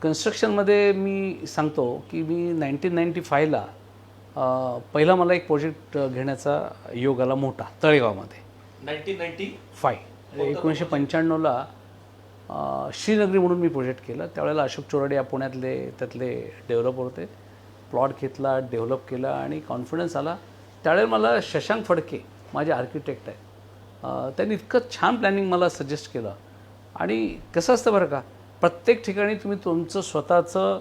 कन्स्ट्रक्शनमध्ये मी सांगतो की मी 1995ला पहिला मला एक प्रोजेक्ट घेण्याचा योग आला मोठा तळेगावमध्ये. 1995ला श्रीनगरी म्हणून मी प्रोजेक्ट केला. त्यावेळेला अशोक चोराडे या पुण्यातले त्यातले डेव्हलपर होते. प्लॉट घेतला, डेव्हलप केला आणि कॉन्फिडन्स आला. त्यावेळेला मला शशांक फडके माझे आर्किटेक्ट आहेत, त्यांनी इतकं छान प्लॅनिंग मला सजेस्ट केलं. आणि कसं असतं बरं का, प्रत्येक ठिकाणी तुम्ही तुमचं स्वतःचं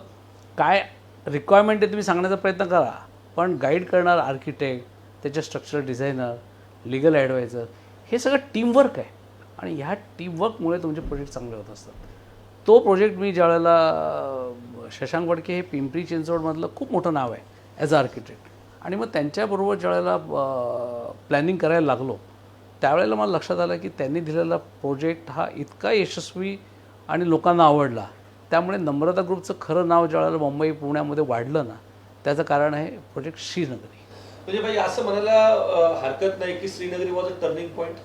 काय रिक्वायरमेंट आहे तुम्ही सांगण्याचा प्रयत्न करा, पण गाईड करणार आर्किटेक्ट, त्याचे स्ट्रक्चरल डिझायनर, लिगल ॲडवायझर, हे सगळं टीमवर्क आहे. आणि ह्या टीमवर्कमुळे तुमचे प्रोजेक्ट चांगले होत असतात. तो प्रोजेक्ट मी ज्यावेळेला शशांक फडके हे पिंपरी चिंचवडमधलं खूप मोठं नाव आहे ॲज अ आर्किटेक्ट, आणि मग त्यांच्याबरोबर ज्यावेळेला प्लॅनिंग करायला लागलो त्यावेळेला मला लक्षात आलं की त्यांनी दिलेला प्रोजेक्ट हा इतका यशस्वी आणि लोकांना आवडला. त्यामुळे नम्रता ग्रुपचं खरं नाव ज्यावेळेला मुंबई पुण्यामध्ये वाढलं ना, त्याचं कारण आहे प्रोजेक्ट श्रीनगरी. म्हणजे भाई असं म्हणायला हरकत नाही की श्रीनगरी वॉज अ टर्निंग पॉईंट.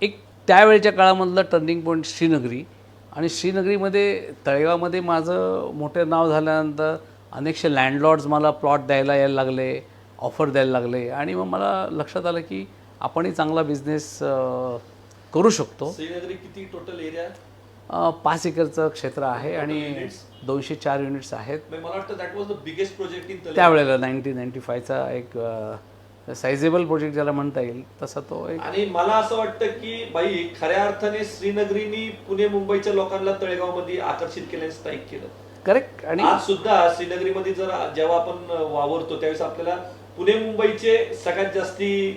एक त्यावेळेच्या काळामधलं टर्निंग पॉईंट श्रीनगरी. आणि श्रीनगरीमध्ये तळेगावमध्ये माझं मोठं नाव झाल्यानंतर अनेकशे लँडलॉर्ड्स मला प्लॉट द्यायला यायला लागले, ऑफर द्यायला लागले. आणि मग मला लक्षात आलं की आपणही चांगला बिझनेस करू शकतो. श्रीनगरी किती टोटल एरिया? 5 एकरचं क्षेत्र आहे आणि 204 युनिट्स आहेत. मला वाटतं that was the biggest project in त्यावेळेला 1995चा एक सायझेबल प्रोजेक्ट ज्याला म्हणता येईल तसा तो एक. आणि मला असं वाटतं की बाई खऱ्या अर्थाने श्रीनगरीनी पुणे मुंबईच्या लोकांना तळेगावमध्ये आकर्षित केलं, स्थायिक केलं. करेक्ट. आणि आज सुद्धा श्रीनगरीमध्ये जर जेव्हा आपण वावरतो त्यावेळेस आपल्याला पुणे मुंबईचे सगळ्यात जास्ती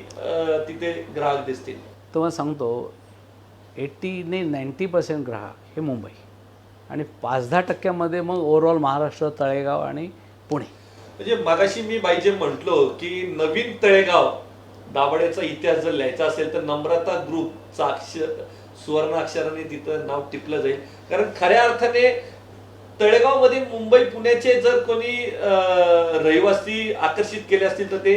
तिथे ग्राहक दिसतील? तुम्हाला सांगतो 80-90% ग्राहक हे मुंबई आणि 5-10% मग ओव्हरऑल महाराष्ट्र, तळेगाव आणि पुणे. म्हणजे मगाशी मी बाईजे म्हटलो की नवीन तळेगाव दाभाडेचा इतिहास जर लिहायचा असेल तर नम्रता ग्रुपचा सुवर्ण अक्षराने तिथं नाव टिपलं जाईल. कारण खऱ्या अर्थाने तळेगावमध्ये मुंबई पुण्याचे जर कोणी रहिवासी आकर्षित केले असतील तर ते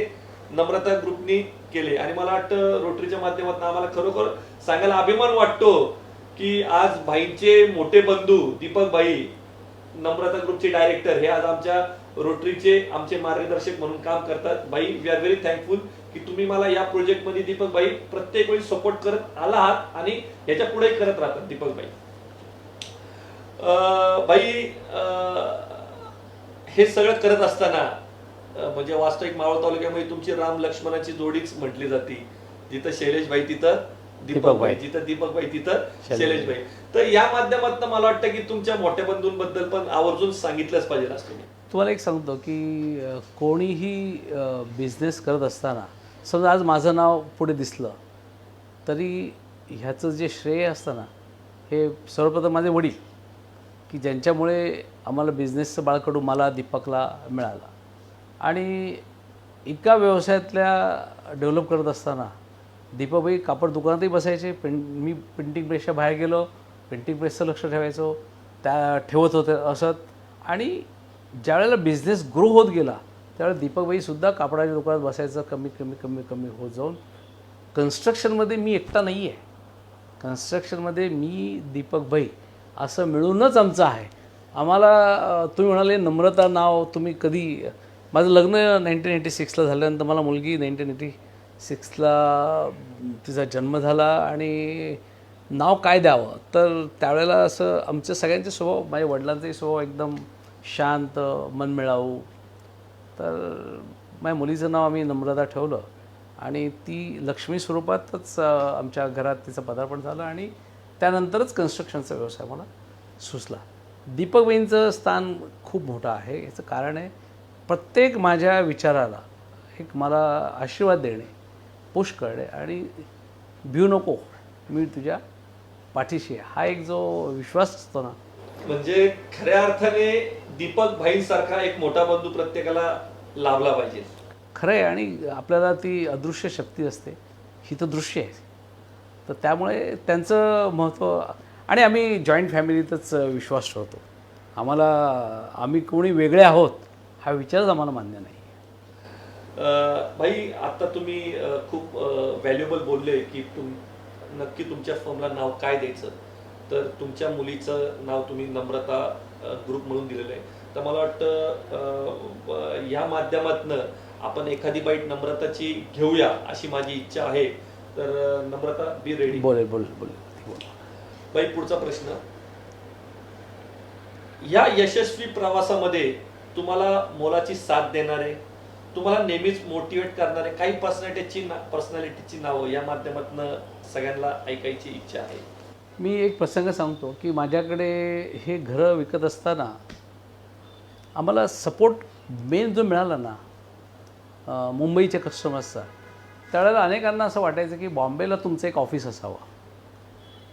नम्रता ग्रुपनी केले. आणि मला वाटतं रोटरीच्या माध्यमातून आम्हाला खरोखर सांगायला अभिमान वाटतो की आज भाईंचे मोठे बंधू दीपक भाई, नम्रता ग्रुपचे डायरेक्टर, हे आज आमच्या रोटरीचे आमचे मार्गदर्शक म्हणून काम करतात. भाई, वी आर व्हेरी थँकफुल की तुम्ही मला या प्रोजेक्टमध्ये दीपक भाई प्रत्येक वेळी सपोर्ट करत आला आहात आणि याच्या पुढे करत राहतात दीपक भाई. भाई, हे सगळं करत असताना म्हणजे वास्तविक मावळ तालुक्यामध्ये तुमची राम लक्ष्मणाची जोडीच म्हटली जाते. जिथं शैलेश भाई तिथं दीपक भाई, जिथं दीपक भाई तिथं शैलेश भाई. तर या माध्यमातून मला वाटतं की तुमच्या मोठ्या बंधूंबद्दल पण आवर्जून सांगितलंच पाहिजे असं. तुम्हाला एक सांगतो की कोणीही बिझनेस करत असताना समजा आज माझं नाव पुढे दिसलं तरी ह्याचं जे श्रेय असतं ना, हे सर्वप्रथम माझे वडील की ज्यांच्यामुळे आम्हाला बिझनेसचं बाळकडू मला दीपकला मिळाला. आणि एका व्यवसायातल्या डेव्हलप करत असताना दीपकभाई कापड दुकानातही बसायचे. मी प्रिंटिंग प्रेसच्या बाहेर गेलो, प्रिंटिंग प्रेसचं लक्ष ठेवायचो, ठेवत होते असत. आणि ज्यावेळेला बिझनेस ग्रो होत गेला त्यावेळेला दीपकभाईसुद्धा कापडाच्या दुकानात बसायचं कमी होत जाऊन कन्स्ट्रक्शनमध्ये मी एकटा नाही आहे. कन्स्ट्रक्शनमध्ये मी, दीपकभाई असं मिळूनच आमचं आहे. आम्हाला तुम्ही म्हणाले नम्रता नाव तुम्ही कधी, माझं लग्न 1986ला झाल्यानंतर मला मुलगी 1986ला तिचा जन्म झाला. आणि नाव काय द्यावं तर त्यावेळेला असं आमच्या सगळ्यांचे स्वभाव, माझ्या वडिलांचाही स्वभाव एकदम शांत, मनमिळावू. तर माझ्या मुलीचं नाव आम्ही नम्रता ठेवलं आणि ती लक्ष्मी स्वरूपातच आमच्या घरात तिचं पदार्पण झालं. आणि त्यानंतरच कन्स्ट्रक्शनचा व्यवसाय मला सुचला. दीपकबाईंचं स्थान खूप मोठं आहे. याचं कारण आहे प्रत्येक माझ्या विचाराला एक मला आशीर्वाद देणे, पुश करणे आणि भिऊ नको, मी तुझ्या पाठीशी आहे, हा एक जो विश्वास असतो ना. म्हणजे खऱ्या अर्थाने दीपक भाईंसारखा एक मोठा बंधू प्रत्येकाला लाभला पाहिजे. खरं आहे. आणि आपल्याला ती अदृश्य शक्ती असते, ही तर दृश्य आहे. तर त्यामुळे त्यांचं महत्त्व. आणि आम्ही जॉईंट फॅमिलीतच विश्वास ठेवतो. आम्ही कोणी वेगळे आहोत हा विचारच आम्हाला मान्य नाही. भाई, आता तुम्ही खूप व्हॅल्युएबल बोलले की नक्की तुमच्या फर्मला नाव काय द्यायचं. तर तुमच्या मुलीचं नाव तुम्ही नम्रता ग्रुप म्हणून दिलेलं आहे. तर मला वाटतं या माध्यमातनं आपण एखादी बाईट नम्रताची घेऊया अशी माझी इच्छा आहे. तर नम्रता, बी रेडी. बोल. बाई, पुढचा प्रश्न. या यशस्वी प्रवासामध्ये तुम्हाला मोलाची साथ देणारे, तुम्हाला नेहमीच मोटिवेट करणारे काही पर्सनॅलिटीची नावं या माध्यमातून सगळ्यांना ऐकायची इच्छा आहे. मी एक प्रसंग सांगतो की माझ्याकडे हे घरं विकत असताना आम्हाला सपोर्ट मेन जो मिळाला ना मुंबईच्या कस्टमर्सचा, त्यावेळेला अनेकांना असं वाटायचं की बॉम्बेला तुमचं एक ऑफिस असावं.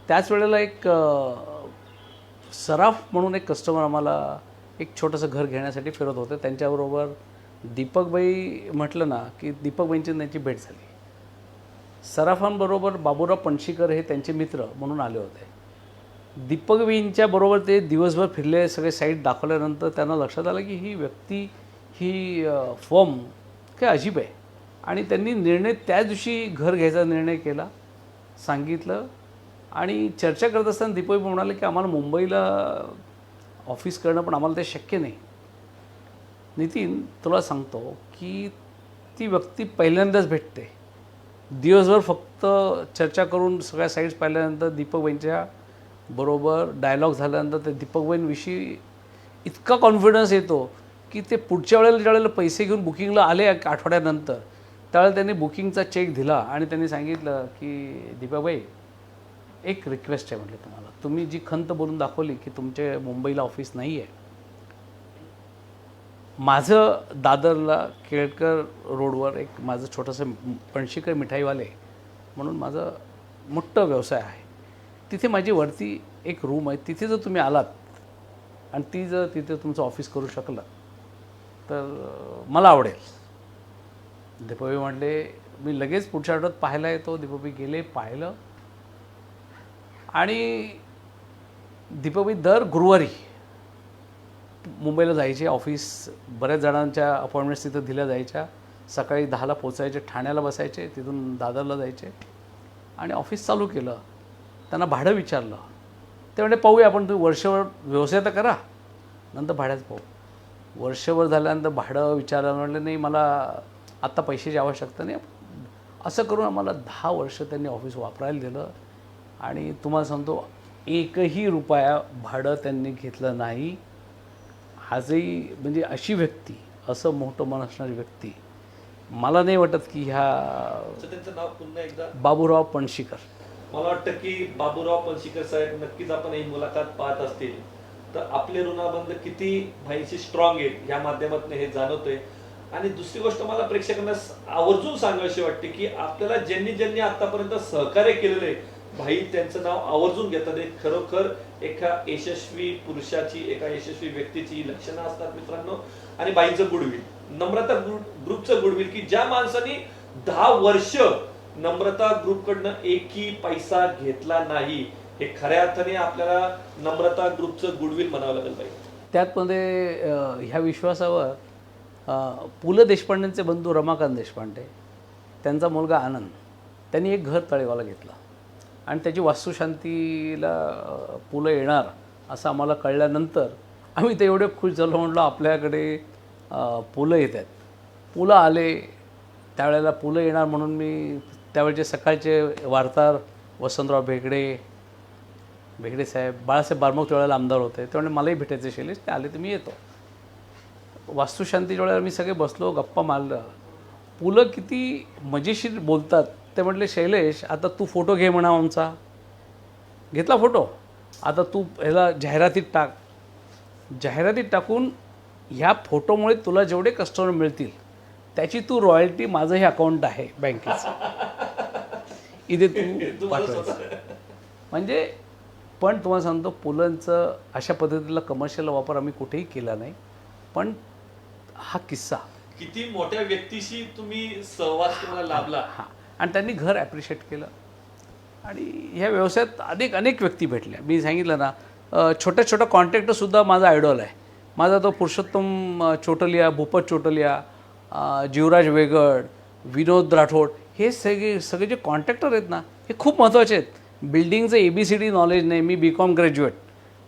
त्याच वेळेला एक सराफ म्हणून एक कस्टमर आम्हाला एक छोटंसं घर घेण्यासाठी फिरत होते. त्यांच्याबरोबर दीपकबाई म्हटलं ना की दीपकबाईंची त्यांची भेट झाली. सराफांबरोबर बाबूराव पणशीकर हे त्यांचे मित्र म्हणून आले होते. दीपकबाईंच्या बरोबर ते दिवसभर फिरले, सगळे साईट दाखवल्यानंतर त्यांना लक्षात आलं की ही व्यक्ती, ही फर्म काय अजीब आहे. आणि त्यांनी निर्णय त्याच दिवशी घर घ्यायचा निर्णय केला, सांगितलं. आणि चर्चा करत असताना दीपक म्हणाले की आम्हाला मुंबईला ऑफिस करणं पण आम्हाला ते शक्य नाही. नितीन, तुला सांगतो की ती व्यक्ती पहिल्यांदाच भेटते, दिवसभर फक्त चर्चा करून सगळ्या साईट्स पाहिल्यानंतर दीपकबाईंच्या बरोबर डायलॉग झाल्यानंतर ते दीपकबाईंविषयी इतका कॉन्फिडन्स येतो की ते पुढच्या वेळेला ज्यावेळेला पैसे घेऊन बुकिंगला आले आठवड्यानंतर त्यावेळेला त्यांनी बुकिंगचा चेक दिला आणि त्यांनी सांगितलं की दीपकबाई, एक रिक्वेस्ट आहे म्हटलं, तुम्ही जी खंत बोलून दाखवली की तुमच्या मुंबईला ऑफिस नाही आहे, माझं दादरला केळकर रोडवर एक माझं छोटंसं पणशीकर मिठाईवाले म्हणून माझं मोठं व्यवसाय आहे. तिथे माझी वरती एक रूम आहे. तिथे जर तुम्ही आलात आणि ती जर तिथे तुमचं ऑफिस करू शकलं तर मला आवडेल. दीपवी म्हटले मी लगेच पुढच्या आठवड्यात पाहायला येतो. दीपवी गेले, पाहिलं. आणि दीपवी दर गुरुवारी मुंबईला जायचे. ऑफिस बऱ्याच जणांच्या अपॉइंटमेंट्स तिथं दिल्या जायच्या. सकाळी 10ला पोचायचे, ठाण्याला बसायचे, तिथून दादरला जायचे आणि ऑफिस चालू केलं. त्यांना भाडं विचारलं. ते म्हणजे पाहूया आपण, तुम्ही वर्षभर व्यवसाय तर करा, नंतर भाड्याच पाहू. वर्षभर झाल्यानंतर भाडं विचारलं. म्हटलं नाही, मला आत्ता पैशाची आवश्यकता नाही. असं करून आम्हाला 10 वर्ष त्यांनी ऑफिस वापरायला दिलं. आणि तुम्हाला सांगतो, एकही रुपया भाडं त्यांनी घेतलं नाही. आजही म्हणजे अशी व्यक्ती, असं मोठं मन असणारी व्यक्ती मला नाही वाटत की ह्या. त्यांचं नाव पुन्हा एकदा? बाबूराव पणशीकर. मला वाटतं की बाबूराव पणशीकर साहेब नक्कीच आपण ही मुलाखत पाहत असतील तर आपले ऋणाबंध किती भाईशी स्ट्रॉंग आहेत या माध्यमातून हे जाणवतंय. आणि दुसरी गोष्ट मला प्रेक्षकांना आवर्जून सांगावीशी वाटते की आपल्याला ज्यांनी आतापर्यंत सहकार्य केलेलं आहे, भाई त्यांचं नाव आवर्जून घेतात. एक खरोखर एका यशस्वी पुरुषाची, एका यशस्वी व्यक्तीची लक्षणं असतात मित्रांनो. आणि भाईचं गुडविल, नम्रता ग्रुपचं गुडविल, की ज्या माणसाने 10 वर्ष नम्रता ग्रुपकडनं एकही पैसा घेतला नाही, हे खऱ्या अर्थाने आपल्याला नम्रता ग्रुपचं गुडविल म्हणावं लागेल पाहिजे. त्यातमध्ये ह्या विश्वासावर पु ल देशपांडेंचे बंधू रमाकांत देशपांडे, त्यांचा मुलगा आनंद, त्यांनी एक घर तळेगावला घेतलं आणि त्याची वास्तुशांतीला पु ल येणार असं आम्हाला कळल्यानंतर आम्ही ते एवढे खुश झालो. म्हटलं आपल्याकडे पु ल येत आहेत. पु ल आले त्यावेळेला पु ल येणार म्हणून मी त्यावेळेचे सकाळचे वार्ताहर वसंतराव भेगडे साहेब, बाळासाहेब बारमोग त्यावेळेला आमदार होते, त्यामुळे मलाही भेटायचे शैलेश, ते आले तर मी येतो. वास्तुशांतीच्या वेळेला मी सगळे बसलो, गप्पा मारलं. पु ल किती मजेशीर बोलतात. ते म्हटले शैलेश, आता तू फोटो घे म्हणा आमचा. घेतला फोटो. आता तू ह्याला जाहिरातीत टाक. जाहिरातीत टाकून ह्या फोटोमुळे तुला जेवढे कस्टमर मिळतील त्याची तू रॉयल्टी, माझं हे अकाउंट आहे बँकेचं, इथे तू पाठवायचं. म्हणजे पण तुम्हाला सांगतो, पुलंचं अशा पद्धतीला कमर्शियल वापर आम्ही कुठेही केला नाही. पण हा किस्सा, किती मोठ्या व्यक्तीशी तुम्ही सहवास तुम्हाला लाभला. हां, आणि त्यांनी घर ॲप्रिशिएट केलं. आणि ह्या व्यवसायात अनेक व्यक्ती भेटल्या. मी सांगितलं ना, छोट्या कॉन्ट्रॅक्टरसुद्धा माझा आयडॉल आहे. माझा तो पुरुषोत्तम चोटलिया, भूपत चोटलिया, जीवराज वेगड, विनोद राठोड, हे सगळे जे कॉन्ट्रॅक्टर आहेत ना, हे खूप महत्त्वाचे आहेत. बिल्डिंगचं ABCD नॉलेज नाही. मी BCom ग्रॅज्युएट,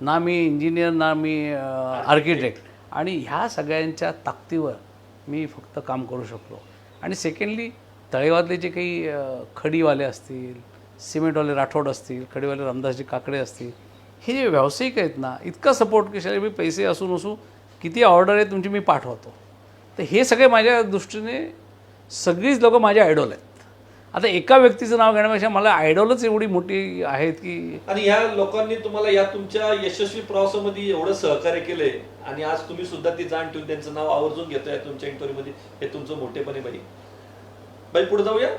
ना मी इंजिनियर, ना मी आर्किटेक्ट. आणि ह्या सगळ्यांच्या ताकदीवर मी फक्त काम करू शकलो. आणि सेकंडली तळेगावातले जे काही खडीवाले असतील, सिमेंटवाले राठोड असतील, खडीवाले रामदासजी काकडे असतील, हे जे व्यावसायिक आहेत ना, इतका सपोर्ट की मी पैसे असू नसू, किती ऑर्डर आहे तुमची मी पाठवतो. तर हे सगळे माझ्या दृष्टीने सगळीच लोकं माझे आयडॉल आहेत. आता एका व्यक्तीचं नाव घेण्यापेक्षा मला आयडॉलच एवढी मोठी आहेत की. आणि ह्या लोकांनी तुम्हाला या तुमच्या यशस्वी प्रवासामध्ये एवढं सहकार्य केलंय आणि आज तुम्ही सुद्धा ती जाण ठेवून त्यांचं नाव आवर्जून घेतोय तुमच्या इंटरव्ह्यूमध्ये, हे तुमचं मोठेपणे बाई पुढे जाऊया.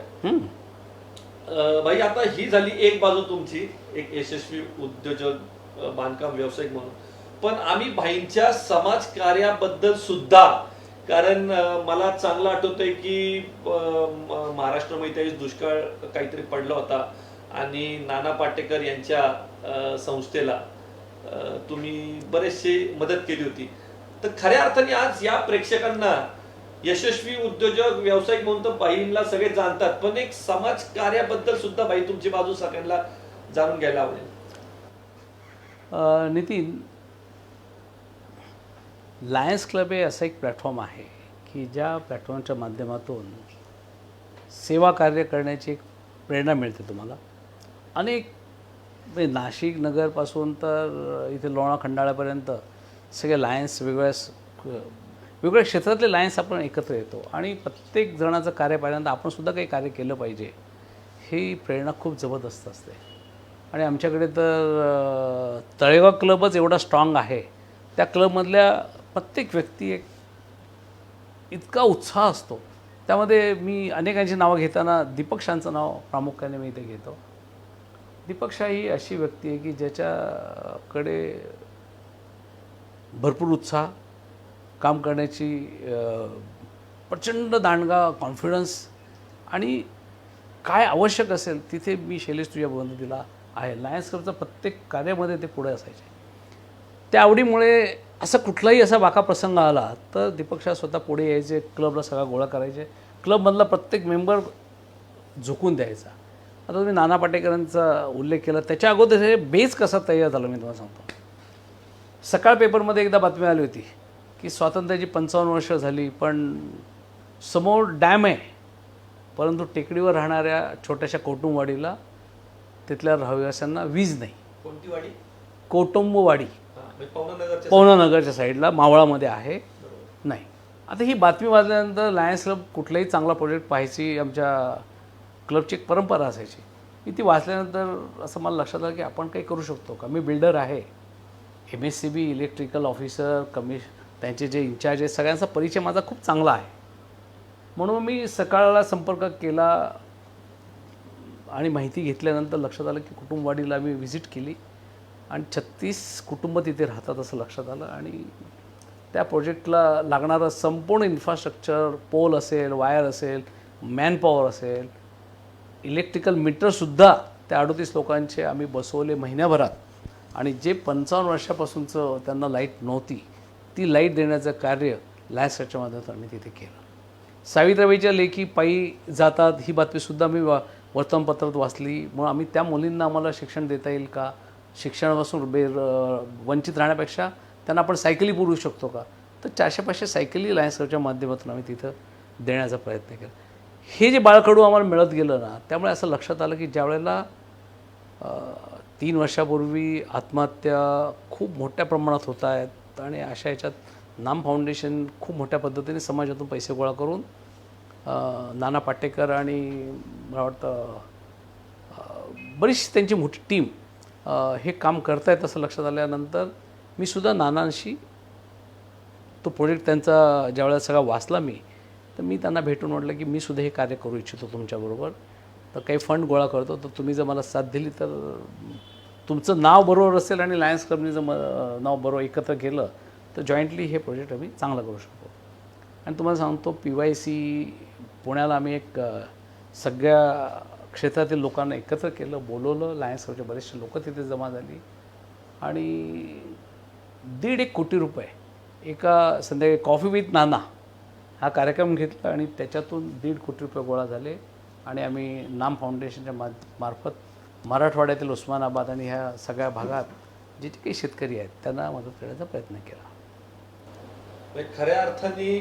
भाई, आता ही झाली एक बाजू तुमची, एक यशस्वी उद्योजक, बांधकाम व्यावसायिक म्हणून. पण आम्ही भाईंच्या समाज कार्याबद्दल सुद्धा, कारण मला चांगलं आठवतंय की महाराष्ट्रामध्ये त्यावेळेस दुष्काळ काहीतरी पडला होता आणि नाना पाटेकर यांच्या संस्थेला तुम्ही बरेचसे मदत केली होती. तर खऱ्या अर्थाने आज या प्रेक्षकांना यशस्वी उद्योजक, व्यावसायिक म्हणून तर भाईंना सगळे जाणतात, पण एक समाज कार्याबद्दल सुद्धा भाई तुमची बाजू सगळ्यांना जाणून घ्यायला आवडेल. नितीन, लायन्स क्लब हे असं एक प्लॅटफॉर्म आहे की ज्या प्लॅटफॉर्मच्या माध्यमातून सेवा कार्य करण्याची एक प्रेरणा मिळते तुम्हाला. अनेक म्हणजे नाशिक नगरपासून तर इथे लोणा खंडाळ्यापर्यंत सगळे लायन्स, वेगवेगळ्या क्षेत्रातले लायन्स आपण एकत्र येतो आणि प्रत्येक जणाचं कार्य पाहिल्यानंतर आपण सुद्धा काही कार्य केलं पाहिजे, ही प्रेरणा खूप जबरदस्त असते. आणि आमच्याकडे तर तळेगाव क्लबच एवढा स्ट्रॉंग आहे. त्या क्लबमधल्या प्रत्येक व्यक्ती एक इतका उत्साह असतो. त्यामध्ये मी अनेकांची नावं घेताना दीपक शाहचं नाव प्रामुख्याने मी इथे घेतो. दीपक शाह ही अशी व्यक्ती आहे की ज्याच्याकडे भरपूर उत्साह, काम करण्याची प्रचंड दांडगा, कॉन्फिडन्स आणि काय आवश्यक असेल तिथे मी शैलेश तुझ्या मदतीला आहे. लायन्स क्लबच्या प्रत्येक कार्यामध्ये ते पुढे असायचे. त्या आवडीमुळे असं कुठलाही असा वाका प्रसंग आला तर दीपक शाह स्वतः पुढे यायचे, क्लबला सगळा गोळा करायचे, क्लबमधला प्रत्येक मेंबर झुकून द्यायचा. आता तुम्ही नाना पाटेकरांचा उल्लेख केला, त्याच्या अगोदर हे बेस कसा तयार झाला मी तुम्हाला सांगतो. सकाळ पेपरमध्ये एकदा बातमी आली होती की स्वातंत्र्याची 55 वर्ष झाली पण समोर डॅम आहे, परंतु टेकडीवर राहणाऱ्या छोट्याशा कौटुंबवाडीला तिथल्या रहिवाशांना वीज नाही. कोणती वाडी? कौटुंबवाडी पवनानगरच्या पवनानगरच्या साईडला मावळामध्ये आहे. नाही, आता ही बातमी वाचल्यानंतर लायन्स क्लब कुठलाही चांगला प्रोजेक्ट पाहायची आमच्या क्लबची एक परंपरा असायची. मी ती वाचल्यानंतर असं मला लक्षात आलं की आपण काही करू शकतो का. मी बिल्डर आहे, MSCB इलेक्ट्रिकल ऑफिसर त्यांचे जे इन्चार्ज आहेत सगळ्यांचा परिचय माझा खूप चांगला आहे. म्हणून मी सकाळला संपर्क केला आणि माहिती घेतल्यानंतर लक्षात आलं की कुटुंबवाडीला मी व्हिजिट केली आणि 36 कुटुंब तिथे राहतात असं लक्षात आलं. आणि त्या प्रोजेक्टला लागणारं संपूर्ण इन्फ्रास्ट्रक्चर, पोल असेल, वायर असेल, मॅनपॉवर असेल, इलेक्ट्रिकल मीटरसुद्धा त्या 38 लोकांचे आम्ही बसवले महिन्याभरात. आणि जे 55 वर्षापासूनचं त्यांना लाईट नव्हती ती लाईट देण्याचं कार्य लायन्स क्लबच्या माध्यमातून आम्ही तिथे केलं. सावित्रीबाईच्या लेखी पायी जातात ही बातमीसुद्धा मी वर्तमानपत्रात वाचली. मग आम्ही त्या मुलींना आम्हाला शिक्षण देता येईल का, शिक्षणापासून वंचित राहण्यापेक्षा त्यांना आपण सायकली पुरवू शकतो का, तर 400-500 सायकली लायन्स क्लबच्या माध्यमातून आम्ही तिथं देण्याचा प्रयत्न केला. हे जे बाळकडू आम्हाला मिळत गेलं ना, त्यामुळे असं लक्षात आलं की ज्यावेळेला 3 वर्षापूर्वी आत्महत्या खूप मोठ्या प्रमाणात होत आहेत आणि अशा ह्याच्यात नाम फाउंडेशन खूप मोठ्या पद्धतीने समाजातून पैसे गोळा करून नाना पाटेकर आणि मला वाटतं बरीचशी त्यांची मोठी टीम हे काम करत आहेत असं लक्षात आल्यानंतर मी सुद्धा नानांशी तो प्रोजेक्ट त्यांचा ज्यावेळेला सगळा वाचला मी, तर मी त्यांना भेटून म्हटलं की मी सुद्धा हे कार्य करू इच्छितो तुमच्याबरोबर, तर काही फंड गोळा करतो, तर तुम्ही जर मला साथ दिली तर तुमचं नाव बरोबर असेल आणि लायन्स क्लबनी जर नाव बरोबर एकत्र केलं तर जॉईंटली हे प्रोजेक्ट आम्ही चांगलं करू शकतो. आणि तुम्हाला सांगतो PYC पुण्याला आम्ही एक सगळ्या क्षेत्रातील लोकांना एकत्र केलं, बोलवलं, लायन्स क्लबचे बरेचसे लोक तिथे जमा झाली आणि 1.5 कोटी रुपये एका संध्याकाळी कॉफी विथ नाना हा कार्यक्रम घेतला आणि त्याच्यातून 1.5 कोटी रुपये गोळा झाले. आणि आम्ही नाम फाउंडेशनच्या मार्फत मराठवाड्यातील उस्मानाबाद आणि ह्या सगळ्या भागात जे काही शेतकरी आहेत त्यांना मदत करण्याचा प्रयत्न केला. खऱ्या अर्थाने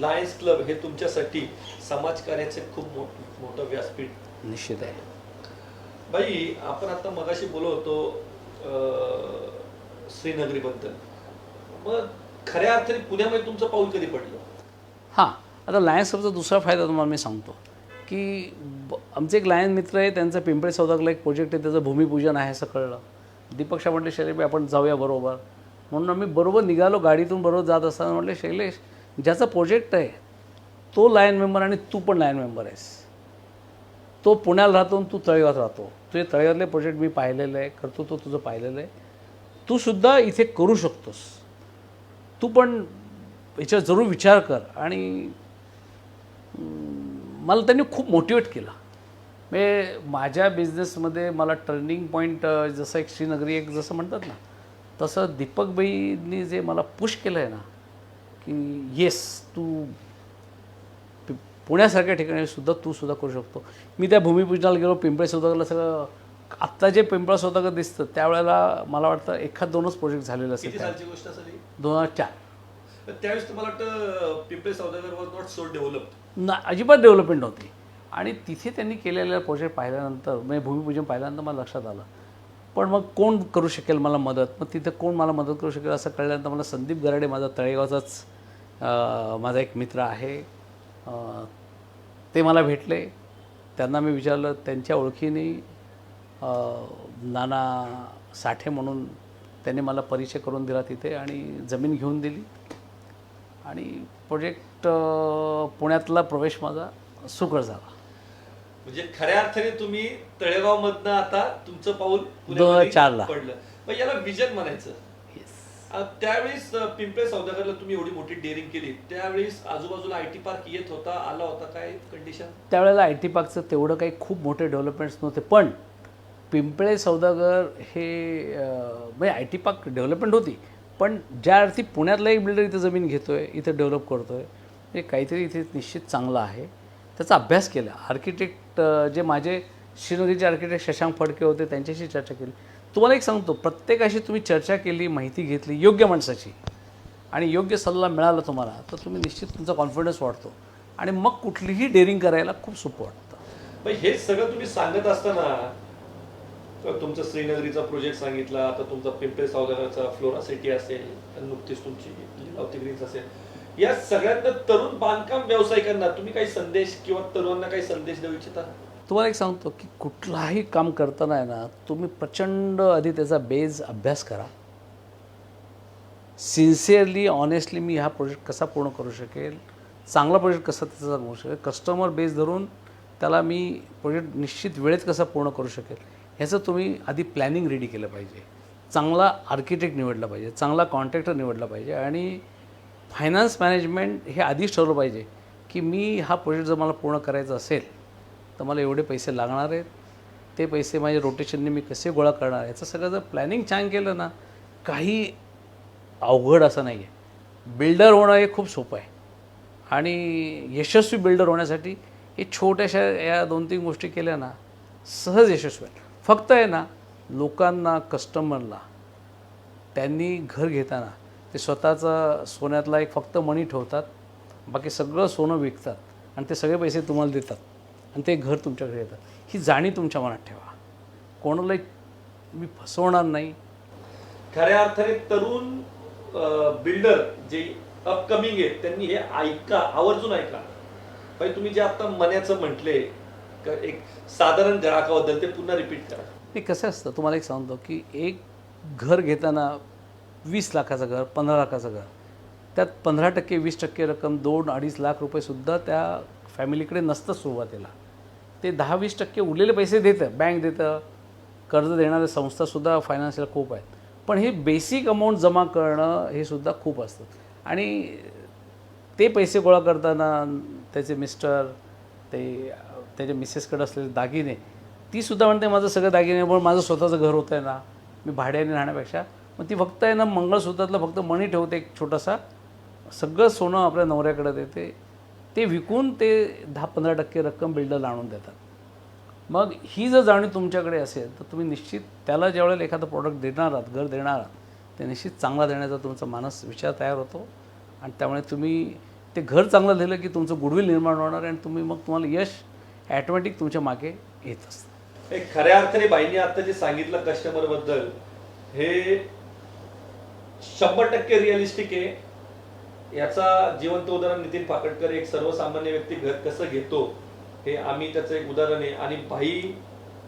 लायन्स क्लब हे तुमच्यासाठी समाजकार्याचे खूप मोठं व्यासपीठ निश्चित आहे. बाई, आपण आता मगाशी बोलत होतो श्रीनगरीबद्दल, मग खऱ्या अर्थाने पुण्यामध्ये तुमचं पाऊल कधी पडलं? हां, आता लायन्स क्लबचा दुसरा फायदा तुम्हाला मी सांगतो की आमचे एक लायन मित्र आहे, त्यांचं पिंपळे सौदागरला एक प्रोजेक्ट आहे, त्याचं भूमिपूजन आहे असं कळलं. दीपक शाह म्हटले शैलेश आपण जाऊया बरोबर, म्हणून आम्ही बरोबर निघालो गाडीतून. बरोबर जात असताना म्हटले शैलेश ज्याचा प्रोजेक्ट आहे तो लायन मेंबर आणि तू पण लायन मेंबर आहेस, तो पुण्याला राहतो आणि तू तळेगावात राहतो, तुझे तळेगावातले प्रोजेक्ट मी पाहिलेलं आहे, कर्तृत्व तुझं पाहिलेलं आहे, तू सुद्धा इथे करू शकतोस, तू पण याच्यावर जरूर विचार कर. आणि मला त्यांनी खूप मोटिवेट केलं. म्हणजे माझ्या बिझनेसमध्ये मला टर्निंग पॉईंट जसं एक श्रीनगरी एक जसं म्हणतात ना, तसं दीपकबाईंनी जे मला पुश केलं आहे ना की येस तू पुण्यासारख्या ठिकाणी सुद्धा तू सुद्धा करू शकतो. मी त्या भूमिपूजनाला गेलो, पिंपळे सौदागरला सगळं आत्ता जे पिंपळा सौदागर दिसतं त्यावेळेला मला वाटतं 1-2च प्रोजेक्ट झालेले असेल. किती सालची गोष्ट असेल? 2004. त्यावेळेस तुम्हाला वाटतं पिंपळे सौदागर वॉज नॉट सो डेव्हलप्ड? ना, अजिबात डेव्हलपमेंट नव्हती. आणि तिथे त्यांनी केलेला प्रोजेक्ट पाहिल्यानंतर म्हणजे भूमिपूजन पाहिल्यानंतर मला लक्षात आलं, पण मग कोण करू शकेल मला मदत, मग तिथे कोण मला मदत करू शकेल असं कळल्यानंतर मला संदीप गराडे, माझा तळेगावचाच माझा एक मित्र आहे, ते मला भेटले. त्यांना मी विचारलं, त्यांच्या ओळखीने नाना साठे म्हणून त्यांनी मला परिचय करून दिला तिथे आणि जमीन घेऊन दिली आणि प्रोजेक्ट पुण्यातला प्रवेश माझा सुकर झाला. म्हणजे खऱ्या अर्थाने तुम्ही तळेगाव मधनं आता तुमचं पाऊल 2004 पडलं. मग याला विजन म्हणायचं. त्यावेळेस पिंपळे सौदागरला तुम्ही एवढी मोठी डेअरिंग केली, त्यावेळेस आजूबाजूला IT पार्क येत होता, आला होता, काय कंडिशन? त्यावेळेला IT पार्कचं तेवढं काही खूप मोठे डेव्हलपमेंट्स नव्हते, पण पिंपळे सौदागर हे म्हणजे IT पार्क डेव्हलपमेंट होती, पण ज्या अर्थी पुण्यातला एक बिल्डर इथे जमीन घेतोय, इथं डेव्हलप करतोय, म्हणजे काहीतरी इथे निश्चित चांगलं आहे. त्याचा अभ्यास केला. आर्किटेक्ट जे माझे श्रीनगरचे आर्किटेक्ट शशांक फडके होते, त्यांच्याशी चर्चा केली. तुम्हाला एक सांगतो, प्रत्येकाशी तुम्ही चर्चा केली, माहिती घेतली योग्य माणसाची, आणि योग्य सल्ला मिळाला तुम्हाला, तर तुम्ही निश्चित तुमचा कॉन्फिडन्स वाढतो आणि मग कुठलीही डेअरिंग करायला खूप सोपं वाटतं. पण हे सगळं तुम्ही सांगत असताना तुमचा श्रीनगरीचा प्रोजेक्ट सांगितला, आता तुमचा पिंपळे सौदागरचा फ्लोरा सिटी असेल, नुकतीच तुमची लीलावती ग्रीन्स असेल, या सगळ्यांना तरुण बांधकाम व्यावसायिकांना तुम्ही काही संदेश किंवा तरुणांना काही संदेश देऊ इच्छिता? तुम्हाला एक सांगतो की कुठलाही काम करताना आहे ना, तुम्ही प्रचंड आधी त्याचा बेस अभ्यास करा. सिन्सिअरली ऑनेस्टली मी हा प्रोजेक्ट कसा पूर्ण करू शकेल, चांगला प्रोजेक्ट कसा त्याचा होऊ शकेल, कस्टमर बेस धरून त्याला मी प्रोजेक्ट निश्चित वेळेत कसा पूर्ण करू शकेल, ह्याचं तुम्ही आधी प्लॅनिंग रेडी केलं पाहिजे. चांगला आर्किटेक्ट निवडला पाहिजे, चांगला कॉन्ट्रॅक्टर निवडला पाहिजे, आणि फायनान्स मॅनेजमेंट हे आधीच ठरवलं पाहिजे की मी हा प्रोजेक्ट जर मला पूर्ण करायचा असेल तर मला एवढे पैसे लागणार आहेत, ते पैसे माझ्या रोटेशनने मी कसे गोळा करणार, याचं सगळं जर प्लॅनिंग छान केलं ना, काही अवघड असं नाही आहे. बिल्डर होणं हे खूप सोपं आहे, आणि यशस्वी बिल्डर होण्यासाठी हे छोट्याशा या 2-3 गोष्टी केल्या ना, सहज यशस्वी आहे. फक्त आहे ना, लोकांना, कस्टमरला त्यांनी घर घेताना ते स्वतःचा सोन्यातला एक फक्त मणी ठेवतात, बाकी सगळं सोनं विकतात, आणि ते सगळे पैसे तुम्हाला देतात, आणि ते घर तुमच्याकडे येतात. ही जाणीव तुमच्या मनात ठेवा. कोणालाही मी फसवणार नाही. खऱ्या अर्थाने तरुण बिल्डर जे अपकमिंग आहेत त्यांनी हे ऐका, आवर्जून ऐका. भाई तुम्ही जे आता मण्याचं म्हटले एक साधारण ग्राहकाबद्दल, ते पुन्हा रिपीट करा. ते कसं असतं, तुम्हाला एक सांगतो की एक घर घेताना 20 लाखाचं घर, 15 लाखाचं घर, त्यात 15% 20% रक्कम 2-2.5 लाख रुपयेसुद्धा त्या फॅमिलीकडे नसतं सुरुवातीला. ते 10-20% उरलेले पैसे देतं, बँक देतं, कर्ज देणाऱ्या संस्थासुद्धा फायनान्शियल खूप आहेत, पण हे बेसिक अमाऊंट जमा करणं हे सुद्धा खूप असतं. आणि ते पैसे गोळा करताना त्याचे मिस्टर, ते त्याच्या मिसेसकडे असलेले दागिने, तीसुद्धा म्हणते माझं सगळं दागिने, पण माझं स्वतःचं घर होतं आहे ना, मी भाड्याने राहण्यापेक्षा मग ती फक्त आहे ना मंगळसूत्रातलं फक्त मणी ठेवते एक छोटासा, सगळं सोनं आपल्या नवऱ्याकडे देते, ते विकून ते 10-15% रक्कम बिल्डरला आणून देतात. मग ही जर जाणीव तुमच्याकडे असेल तर तुम्ही निश्चित त्याला ज्यावेळेला एखादं प्रॉडक्ट देणार आहात, घर देणार आहात, ते निश्चित चांगला देण्याचा तुमचा मानस विचार तयार होतो, आणि त्यामुळे तुम्ही ते घर चांगलं दिलं की तुमचं गुडविल निर्माण होणार, आणि मग तुम्हाला यश ॲटोमॅटिक तुमच्या मागे येत असतं. एक खऱ्या अर्थाने बाईंनी आता जे सांगितलं कस्टमरबद्दल, हे 100% रिअलिस्टिक आहे. याचा जिवंत उदाहरण नितीन पाकडकर, एक सर्वसामान्य व्यक्ती घर कसं घेतो हे आम्ही त्याचं एक उदाहरण आहे. आणि भाई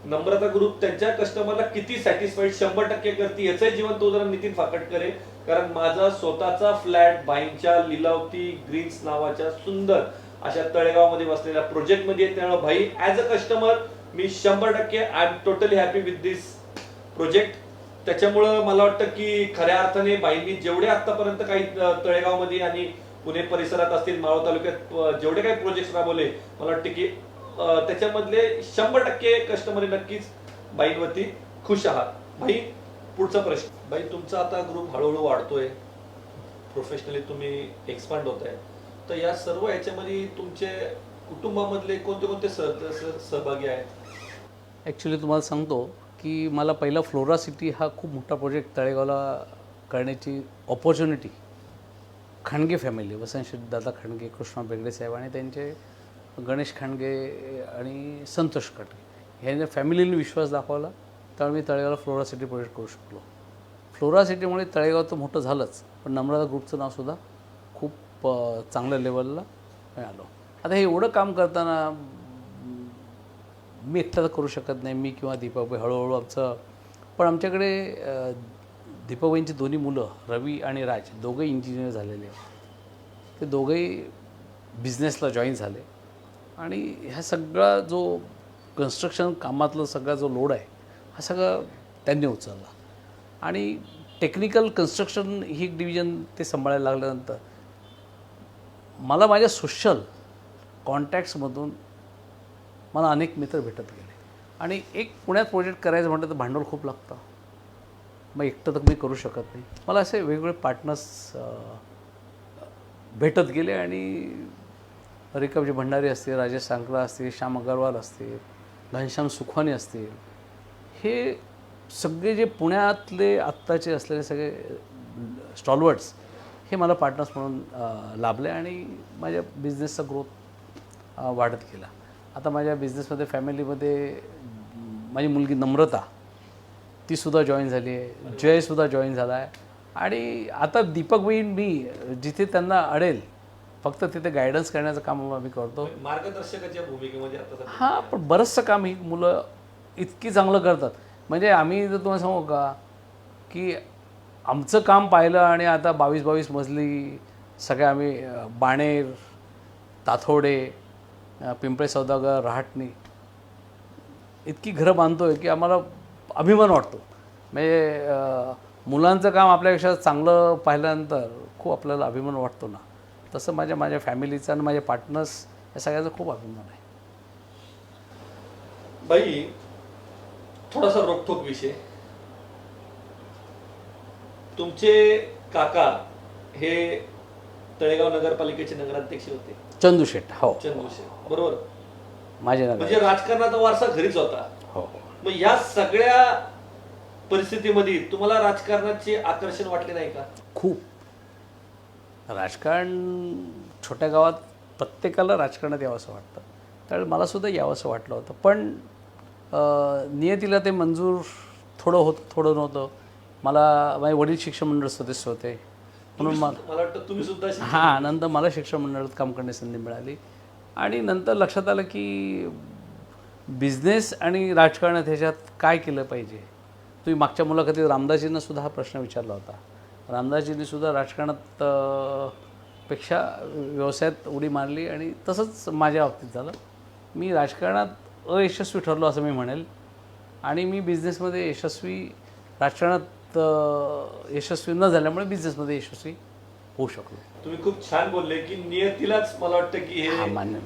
नम्रता ग्रुप त्यांच्या कस्टमरला किती सॅटिस्फाईड 100% करते याचंही जिवंत उदाहरण नितीन पाकडकर आहे. कारण माझा स्वतःचा फ्लॅट भाईंच्या लीलावती ग्रीन्स नावाच्या सुंदर अशा तळेगावमध्ये बसलेल्या प्रोजेक्टमध्ये आहे. त्यामुळे भाई as a customer me 100% I am totally happy with this project. त्याच्यामुळं मला वाटतं की खऱ्या अर्थाने बाईंनी जेवढे आतापर्यंत काही तळेगावमध्ये आणि पुणे परिसरात असतील, मावळ तालुक्यात जेवढे काही प्रोजेक्ट राबवले, मला वाटतं की त्याच्यामधले 100% कस्टमर नक्कीच बाईंवरती खुश आहात. भाई पुढचा प्रश्न, भाई तुमचा आता ग्रुप हळूहळू वाढतोय, प्रोफेशनली तुम्ही एक्सपांड होत आहे, तर या सर्व याच्यामध्ये तुमचे कुटुंबामधले कोणते कोणते सहभागी आहेत? ॲक्च्युली तुम्हाला सांगतो की मला पहिला फ्लोरा सिटी हा खूप मोठा प्रोजेक्ट तळेगावला करण्याची ऑपॉर्च्युनिटी खांडगे फॅमिली, वसंत दादा खांडगे, कृष्णा बेगडे साहेब आणि त्यांचे गणेश खांडगे आणि संतोष खांडगे ह्यांच्या फॅमिलीने विश्वास दाखवला, त्यामुळे मी तळेगावला फ्लोरा सिटी प्रोजेक्ट करू शकलो. फ्लोरा सिटीमुळे तळेगाव तर मोठं झालंच, पण नम्रता ग्रुपचं नावसुद्धा खूप चांगल्या लेवलला मिळालं. आता हे एवढं काम करताना मी एकटा तर करू शकत नाही, मी किंवा दीपकबाई, हळूहळू आमचं, पण आमच्याकडे दीपकबाईंची दोन्ही मुलं रवी आणि राज दोघंही इंजिनियर झालेले आहेत. ते दोघंही बिझनेसला जॉईन झाले आणि ह्या सगळा जो कन्स्ट्रक्शन कामातला सगळा जो लोड आहे हा सगळा त्यांनी उचलला आणि टेक्निकल कन्स्ट्रक्शन ही एक डिव्हिजन ते सांभाळायला लागल्यानंतर मला माझ्या सोशल कॉन्टॅक्ट्समधून मला अनेक मित्र भेटत गेले आणि एक पुण्यात प्रोजेक्ट करायचं म्हटलं तर भांडवल खूप लागतं, मग एकटं तर मी करू शकत नाही. मला असे वेगवेगळे पार्टनर्स भेटत गेले आणि रिकवजी भंडारी असतील, राजेश सांकरा असतील, श्याम अग्रवाल असतील, घनश्याम सुखवानी असतील, हे सगळे जे पुण्यातले आत्ताचे असलेले सगळे स्टॉलवर्ड्स हे मला पार्टनर्स म्हणून लाभले आणि माझ्या बिझनेसचा ग्रोथ वाढत गेला. आता माझ्या बिझनेसमध्ये फॅमिलीमध्ये माझी मुलगी नम्रता तीसुद्धा जॉईन झाली आहे, जयसुद्धा जॉईन झाला आहे आणि आता दीपक बहीण मी जिथे त्यांना अडेल फक्त तिथे गायडन्स करण्याचं काम आम्ही करतो. मार्गदर्शकाच्या भूमिकेमध्ये आता सध्या हां, पण बरंचसं काम ही मुलं इतकी चांगलं करतात. म्हणजे आम्ही जर तुम्हाला सांगू का की आमचं काम पाहिलं आणि आता 22 मजली सगळे आम्ही बाणेर, ताथोडे, पिंपळे सौदागर, रहाटणी इतकी घरं बांधतो आहे की आम्हाला अभिमान वाटतो. म्हणजे मुलांचं काम आपल्यापेक्षा चांगलं पाहिल्यानंतर खूप आपल्याला अभिमान वाटतो ना, तसं माझ्या फॅमिलीचा आणि माझे पार्टनर्स या सगळ्याचा खूप अभिमान आहे. बाई, थोडासा रोखोक विषय. तुमचे काका हे तळेगाव नगरपालिकेचे नगराध्यक्ष होते, चंदू शेठ. हो, चंदू शेठ, बरोबर. माझे म्हणजे राजकारणाचा वारसा घरीच होता. हो. मग या सगळ्या परिस्थितीमध्ये तुम्हाला राजकारणाचे आकर्षण वाटले नाही का? खूप. राजकारण छोट्या गावात प्रत्येकाला राजकारणात यावंसं वाटतं, त्यावेळी मलासुद्धा यावंसं वाटलं होतं. पण नियतीला ते मंजूर थोडं नव्हतं. मला माझे वडील शिक्षण मंडळ सदस्य होते म्हणून मला वाटतं तुम्ही सुद्धा हां, नंतर मला शिक्षण मंडळात काम करण्याची संधी मिळाली आणि नंतर लक्षात आलं की बिझनेस आणि राजकारणात ह्याच्यात काय केलं पाहिजे. तुम्ही मागच्या मुलाखतीत रामदासजींना सुद्धा हा प्रश्न विचारला होता. रामदासजींनी सुद्धा राजकारणात पेक्षा व्यवसायात उडी मारली आणि तसंच माझ्या बाबतीत झालं. मी राजकारणात अयशस्वी ठरलो असं मी म्हणेल आणि मी बिझनेसमध्ये राजकारणात यशस्वी न झाल्यामुळे बिझनेसमध्ये यशस्वी होऊ शकलो. तुम्ही खूप छान बोलले की नियतीलाच मला वाटतं की हे मान्य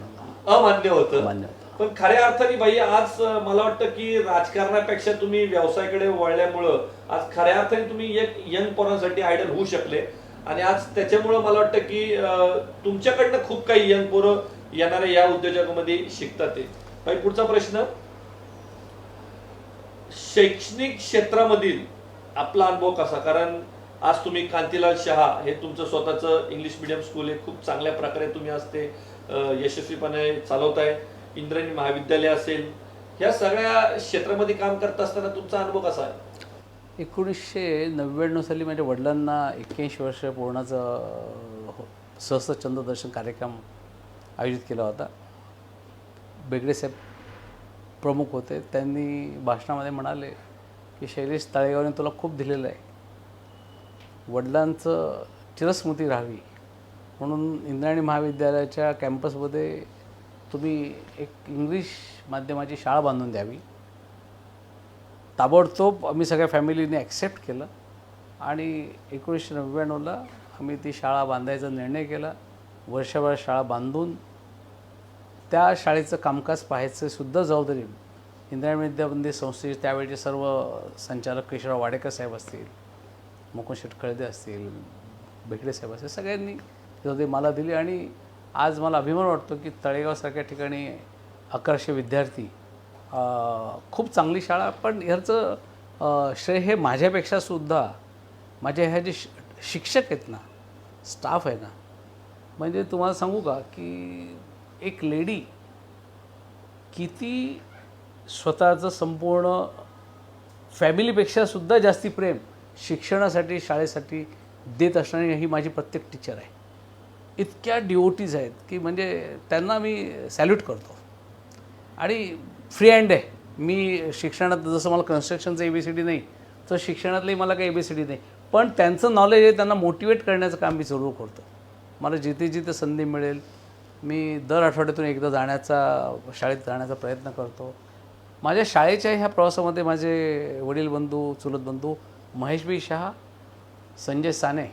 अमान्य होतं. मान्य होतं. पण खऱ्या अर्थाने बाई आज मला वाटतं की राजकारणापेक्षा तुम्ही व्यवसायाकडे वळल्यामुळं आज खऱ्या अर्थाने तुम्ही एक यंग पोरांसाठी आयडल होऊ शकले आणि आज त्याच्यामुळं मला वाटतं की तुमच्याकडनं खूप काही यंग पोरं येणाऱ्या या उद्योजकामध्ये शिकतात. ते बाई, पुढचा प्रश्न, शैक्षणिक क्षेत्रामधील आपला अनुभव कसा? कारण आज तुम्ही कांतीलाल शहा हे तुमचं स्वतःचं इंग्लिश मिडियम स्कूल आहे, खूप चांगल्या प्रकारे तुम्ही आज ते यशस्वीपणे चालवताय. इंद्रायणी महाविद्यालय असेल, ह्या सगळ्या क्षेत्रामध्ये काम करत असताना तुमचा अनुभव कसा आहे? 1999 साली माझ्या वडिलांना 81 वर्ष पूर्णाचं सहस्त्र चंद्रदर्शन कार्यक्रम आयोजित केला होता. बेगडे साहेब प्रमुख होते. त्यांनी भाषणामध्ये म्हणाले की शैलेश, तळेगावने तुला खूप दिलेलं आहे, वडिलांचं चिरस्मृती राहावी म्हणून इंद्रायणी महाविद्यालयाच्या कॅम्पसमध्ये तुम्ही एक इंग्लिश माध्यमाची शाळा बांधून द्यावी. ताबडतोब आम्ही सगळ्या फॅमिलीने ॲक्सेप्ट केलं आणि 1999ला आम्ही ती शाळा बांधायचा निर्णय केला. वर्षभर शाळा बांधून त्या शाळेचं कामकाज पाहायचं सुद्धा जबाबदारी इंद्रायणी विद्यामंदिर संस्थेचे त्यावेळेचे सर्व संचालक केशवराव वाडेकर साहेब असतील, मुकुंद शेठ कळदे असतील, बेगडे साहेब असतील, सगळ्यांनी जबाबदारी मला दिली आणि आज मला अभिमान वाटतो की तळेगावसारख्या ठिकाणी 1100 विद्यार्थी, खूप चांगली शाळा. पण ह्याचं श्रेय हे माझ्यापेक्षासुद्धा माझ्या ह्या जे शिक्षक आहेत ना, स्टाफ आहे ना, म्हणजे तुम्हाला सांगू का की एक लेडी किती स्वतःचं संपूर्ण फॅमिलीपेक्षासुद्धा जास्ती प्रेम शिक्षणासाठी, शाळेसाठी देत असणारी ही माझी प्रत्येक टीचर आहे. इतक्या डिओटीज आहेत की म्हणजे त्यांना मी सॅल्यूट करतो आणि फ्री हँड आहे. मी शिक्षणात जसं मला कन्स्ट्रक्शनचं ABCD नाही, तर शिक्षणातलंही मला काही ABCD नाही, पण त्यांचं नॉलेज आहे, त्यांना मोटिवेट करण्याचं काम मी जरूर करतो. मला जिथे जिथे संधी मिळेल मी दर आठवड्यातून एकदा शाळेत जाण्याचा प्रयत्न करतो. माझ्या शाळेच्या ह्या प्रवासामध्ये माझे वडील बंधू, चुलत बंधू महेशभाई शहा, संजय साने,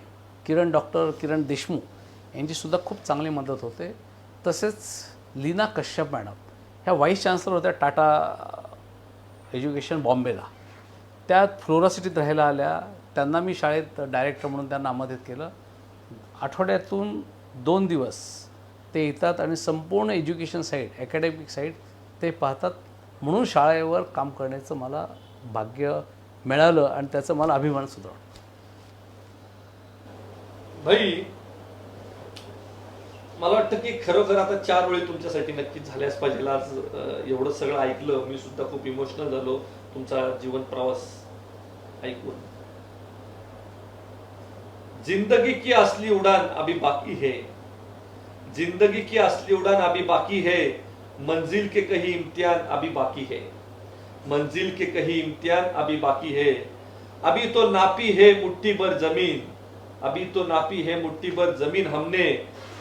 डॉक्टर किरण देशमुख यांचीसुद्धा खूप चांगली मदत होते. तसेच लीना कश्यप मॅडम ह्या व्हाईस चान्सलर होत्या टाटा एज्युकेशन बॉम्बेला. त्या फ्लोरा सिटीत राहायला आल्या. त्यांना मी शाळेत डायरेक्टर म्हणून त्यांना आमंत्रित केलं. आठवड्यातून 2 दिवस ते येतात आणि संपूर्ण एज्युकेशन साईड, अकॅडमिक साईड ते पाहतात. म्हणून शाळेवर काम करण्याचं मला भाग्य मिळालं आणि त्याचा मला अभिमानसुद्धा वाटतो. भाई, मला वाटतं की खरोखर आता 4 वेळी तुमच्यासाठी नक्कीच झाल्याच पाहिजे. आज एवढं सगळं ऐकलं, मी सुद्धा खूप इमोशनल झालो तुमचा जीवन प्रवास ऐकून. जिंदगी की असली उड़ान अभी बाकी है, जिंदगी की असली उड़ान अभी बाकी है, मंजिल के कहीं इम्तिहान अभी बाकी है, मंजिल के कहीं इम्तिहान अभी बाकी है. अभी तो नापी है मुट्ठी भर जमीन, अभी तो नापी है मुट्ठी भर जमीन हमने,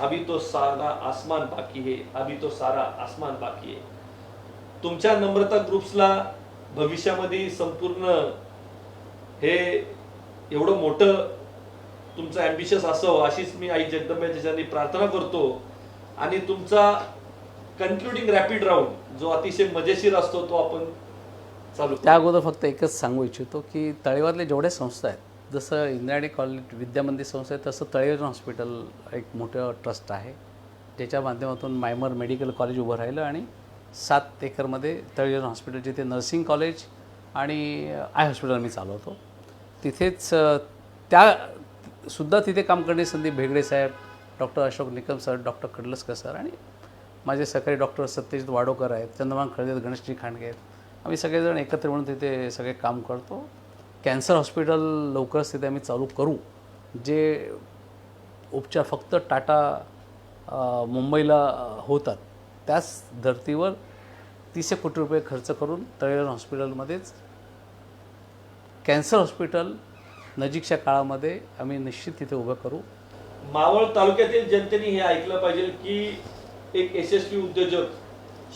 अभी तो सारा आसमान बाकी है, अभी तो सारा आसमान बाकी है. तुमच्या नम्रता ग्रुप्सला भविष्यामध्ये संपूर्ण हे एवढं मोठं तुमचं ॲम्बिशियस असावं अशीच मी आई जगदंबेच्या चरणी प्रार्थना करतो. आणि तुमचा कन्क्लुडिंग रॅपिड राऊंड जो अतिशय मजेशीर असतो तो आपण चालू. त्या अगोदर फक्त एकच सांगू इच्छितो की तळेगावातले जेवढे संस्था आहेत, जसं इंद्रायणी कॉलेज विद्यामंदिर संस्था आहे, तसं तळेगाव हॉस्पिटल एक मोठं ट्रस्ट आहे ज्याच्या माध्यमातून मायमर मेडिकल कॉलेज उभं राहिलं आणि 7 एकरमध्ये तळेगाव हॉस्पिटल, जिथे नर्सिंग कॉलेज आणि आय हॉस्पिटल मी चालवतो. तिथेच त्यासुद्धा तिथे काम करण्याची संधी भेगडे साहेब, doctor Ashok Nikam sir, doctor Kadalaskar sir आणि माझे सहकारी डॉक्टर सत्यजित वाडोकर आहेत, चंद्रमान खळदे, गणेशजी खांडगे आहेत. आम्ही सगळेजण एकत्र म्हणून तिथे सगळे काम करतो. कॅन्सर हॉस्पिटल लवकरच तिथे आम्ही चालू करू, जे उपचार फक्त टाटा मुंबईला होतात त्याच धर्तीवर 30 कोटी रुपये खर्च करून तळेगाव हॉस्पिटलमध्येच कॅन्सर हॉस्पिटल नजीकच्या काळामध्ये आम्ही निश्चित तिथे उभं करू. मावळ तालुक्यातील जनतेने हे ऐकलं पाहिजे की एक यशस्वी उद्योजक,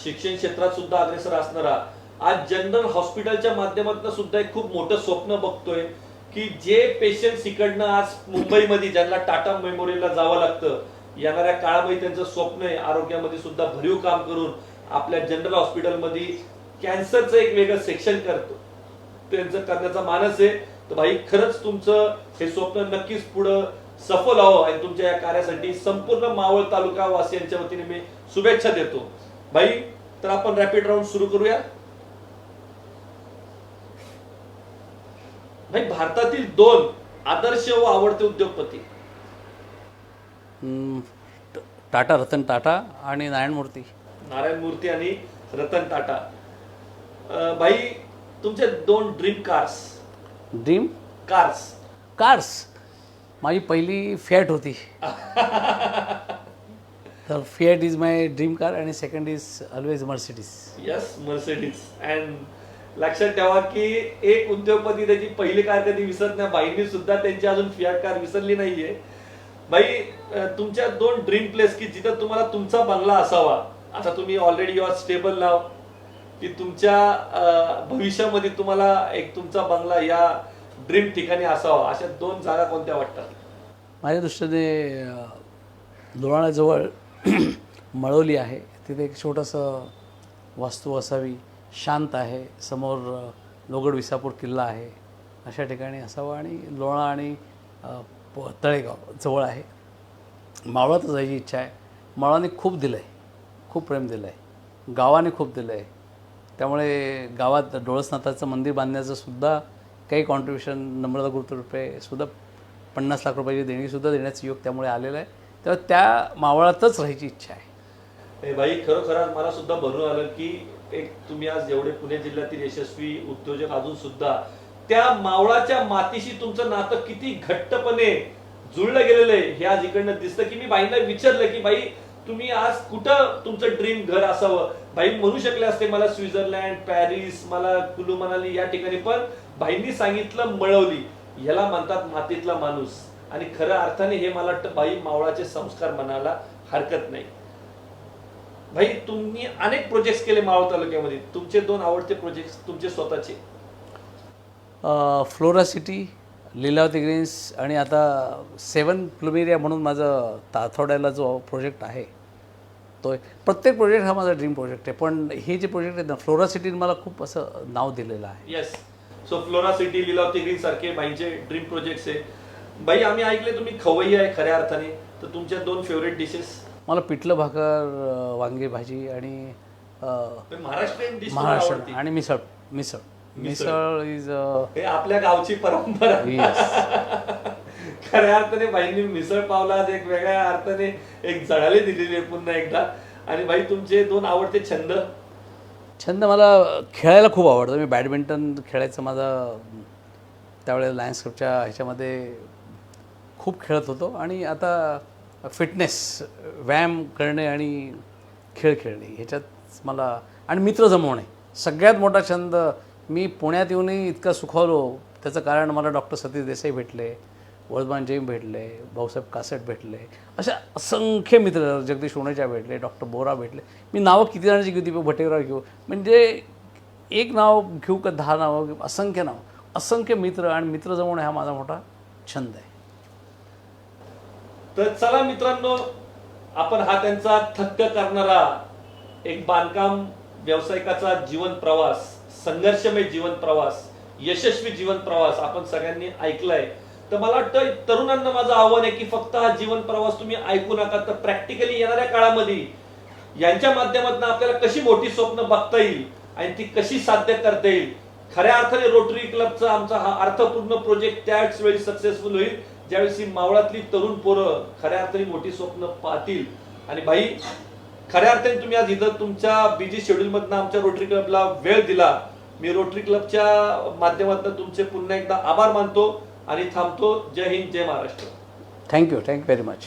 शिक्षण क्षेत्रात सुद्धा अग्रेसर असणारा, आज जनरल हॉस्पिटलच्या माध्यमातून सुद्धा एक खूप मोठं स्वप्न बघतोय की जे पेशंट्स इकडनं आज मुंबईमध्ये ज्यांना टाटा मेमोरियलला जावं लागतं, येणाऱ्या काळामध्ये त्यांचं स्वप्न आहे आरोग्यामध्ये सुद्धा भरीव काम करून आपल्या जनरल हॉस्पिटलमध्ये कॅन्सरचं एक वेगळं सेक्शन करतो, त्यांचं करण्याचा मानस आहे. तर भाई, खरंच तुमचं हे स्वप्न नक्कीच पुढं सफल व्हावं आणि तुमच्या या कार्यासाठी संपूर्ण मावळ तालुका वासियांच्या वतीने मी शुभेच्छा देतो. भाई, तर आपण रॅपिड राऊंड सुरू करूया. भाई, भारतातील 2 आदर्श व आवडते उद्योगपती. टाटा, रतन टाटा आणि नारायण मूर्ती. नारायण मूर्ती आणि रतन टाटा. भाई, तुमचे 2 ड्रीम कार्स. माझी पहिली फॅट होती. तर Fiat is my dream car आणि second is always Mercedes. Yes, Mercedes. And लक्षात ठेवा की एक उद्योगपती त्याची पहिली कार कधी विसरत नाही. बाईंनी सुद्धा त्यांची अजून फियाट कार विसरली नाहीये. बाई, तुमच्या 2 ड्रीम प्लेस की जिथं तुम्हाला तुमचा बंगला असावा. आता तुम्ही ऑलरेडी यू आर स्टेबल नाव, की तुमच्या भविष्यामध्ये तुम्हाला एक तुमचा बंगला या ड्रीम ठिकाणी असावा, अशा 2 जागा कोणत्या वाटतात? माझ्या दृष्टीने लोणावळ्याजवळ मळवली आहे, तिथे एक छोटंसं वास्तू असावी, शांत आहे, समोर लोगड विसापूर किल्ला आहे, अशा ठिकाणी असावं. आणि लोणा आणि तळेगाव जवळ आहे. मावळात जायची इच्छा आहे. मावळाने खूप दिलं आहे, खूप प्रेम दिलं आहे, गावाने खूप दिलं आहे. त्यामुळे गावात डोळसनाथाचं मंदिर बांधण्याचं सुद्धा काही कॉन्ट्रिब्युशन नम्रता ग्रुपतर्फे सुद्धा 50 लाख रुपयाची देणगीसुद्धा देण्याचं योग त्यामुळे आलेलं आहे. तेव्हा त्या मावळातच राहायची इच्छा आहे. भाई, खरोखर मला सुद्धा भरून आलं की एक तुम्ही आज एवढे पुणे जिल्ह्यातील यशस्वी उद्योजक अजून सुद्धा त्या मावळाच्या मातीशी तुमचं नातं किती घट्टपणे जुळलं गेलेलं आहे हे आज इकडनं दिसतं. की मी बाईंना विचारलं की बाई, तुम्ही आज कुठं तुमचं ड्रीम घर असावं. बाई म्हणू शकले असते मला स्वित्झर्लंड, पॅरिस, मला कुलू मनाली या ठिकाणी, पण बाईंनी सांगितलं मळवली. याला म्हणतात मातीतला माणूस. आणि खऱ्या अर्थाने हे मला वाटतं भाई मावळाचे संस्कार म्हणायला हरकत नाही. भाई तुम्ही अनेक प्रोजेक्ट केले मावळ तालुक्यामध्ये, तुमचे 2 आवडते प्रोजेक्ट तुमचे स्वतःचे? फ्लोरा सिटी, लीलावती ग्रीन्स आणि आता 7 प्लुमेरिया म्हणून माझं ताथोड्याला जो प्रोजेक्ट आहे तो प्रत्येक प्रोजेक्ट हा माझा ड्रीम प्रोजेक्ट आहे. पण हे जे प्रोजेक्ट आहेत ना, फ्लोरा सिटीने मला खूप असं नाव दिलेलं आहे. Yes. So flora city, Lilavati green सारखे भाईंचे ड्रीम प्रोजेक्ट्स आहे. भाई आम्ही ऐकले तुम्ही खवय्ये आहे खऱ्या अर्थाने, तर तुमच्या 2 फेवरेट डिशेस? मला पिठलं भाकर, वांगे भाजी आणि महाराष्ट्रीयन डिश महाराष्ट्र आवडते? आणि मिसळ. मिसळ मिसळ इज हे आपल्या गावची परंपरा. खऱ्या अर्थाने भाईंनी मिसळ पावला आज एक वेगळ्या अर्थाने एक जळाली दिलेली आहे पुन्हा एकदा. आणि भाई तुमचे 2 आवडते छंद? छंद मला खेळायला खूप आवडतं. मी बॅडमिंटन खेळायचं माझा त्यावेळेला लायन्स क्लबच्या ह्याच्यामध्ये खूप खेळत होतो. आणि आता फिटनेस, व्यायाम करणे आणि खेळ खेळणे ह्याच्यात मला, आणि मित्र जमवणे सगळ्यात मोठा छंद. मी पुण्यात येऊनही इतका सुखावलो त्याचं कारण मला डॉक्टर सतीश देसाई भेटले, वर्धमान जैन भेटले, भाऊसाहेब कासट भेटले, अशा असंख्य मित्र, जगदीश उणेजा भेटले, डॉक्टर बोरा भेटले. मी नावं किती जणांची घेऊ, दीपक भटेकराव घेऊ, म्हणजे एक नाव घेऊ का 10 नावं घेऊ, असंख्य नाव, असंख्य मित्र आणि मित्र जमवणे हा माझा मोठा छंद आहे. तर चला मित्रांनो, आपण हा त्यांचा थक्क करणारा एक बांधकाम व्यावसायिकाचा जीवन प्रवास, संघर्षमय जीवन प्रवास, यशस्वी जीवन प्रवास आपण सगळ्यांनी ऐकलाय. तर मला वाटतं तरुणांना माझं आव्हान आहे की फक्त हा जीवन प्रवास तुम्ही ऐकू नका, तर प्रॅक्टिकली येणाऱ्या काळामध्ये यांच्या माध्यमातून आपल्याला कशी मोठी स्वप्न बघता येईल आणि ती कशी साध्य करता येईल. खऱ्या अर्थाने रोटरी क्लबचा आमचा हा अर्थपूर्ण प्रोजेक्ट त्याच वेळी सक्सेसफुल होईल ज्यावेळेस ही मावळातली तरुण पोरं खऱ्या अर्थाने मोठी स्वप्न पाहतील. आणि भाई खऱ्या अर्थाने तुम्ही आज इथं तुमच्या बिझी शेड्यूल मधनं आमच्या रोटरी क्लबला वेळ दिला. मी रोटरी क्लबच्या माध्यमातून तुमचे पुन्हा एकदा आभार मानतो आणि थांबतो. जय हिंद, जय महाराष्ट्र. Thank you very much.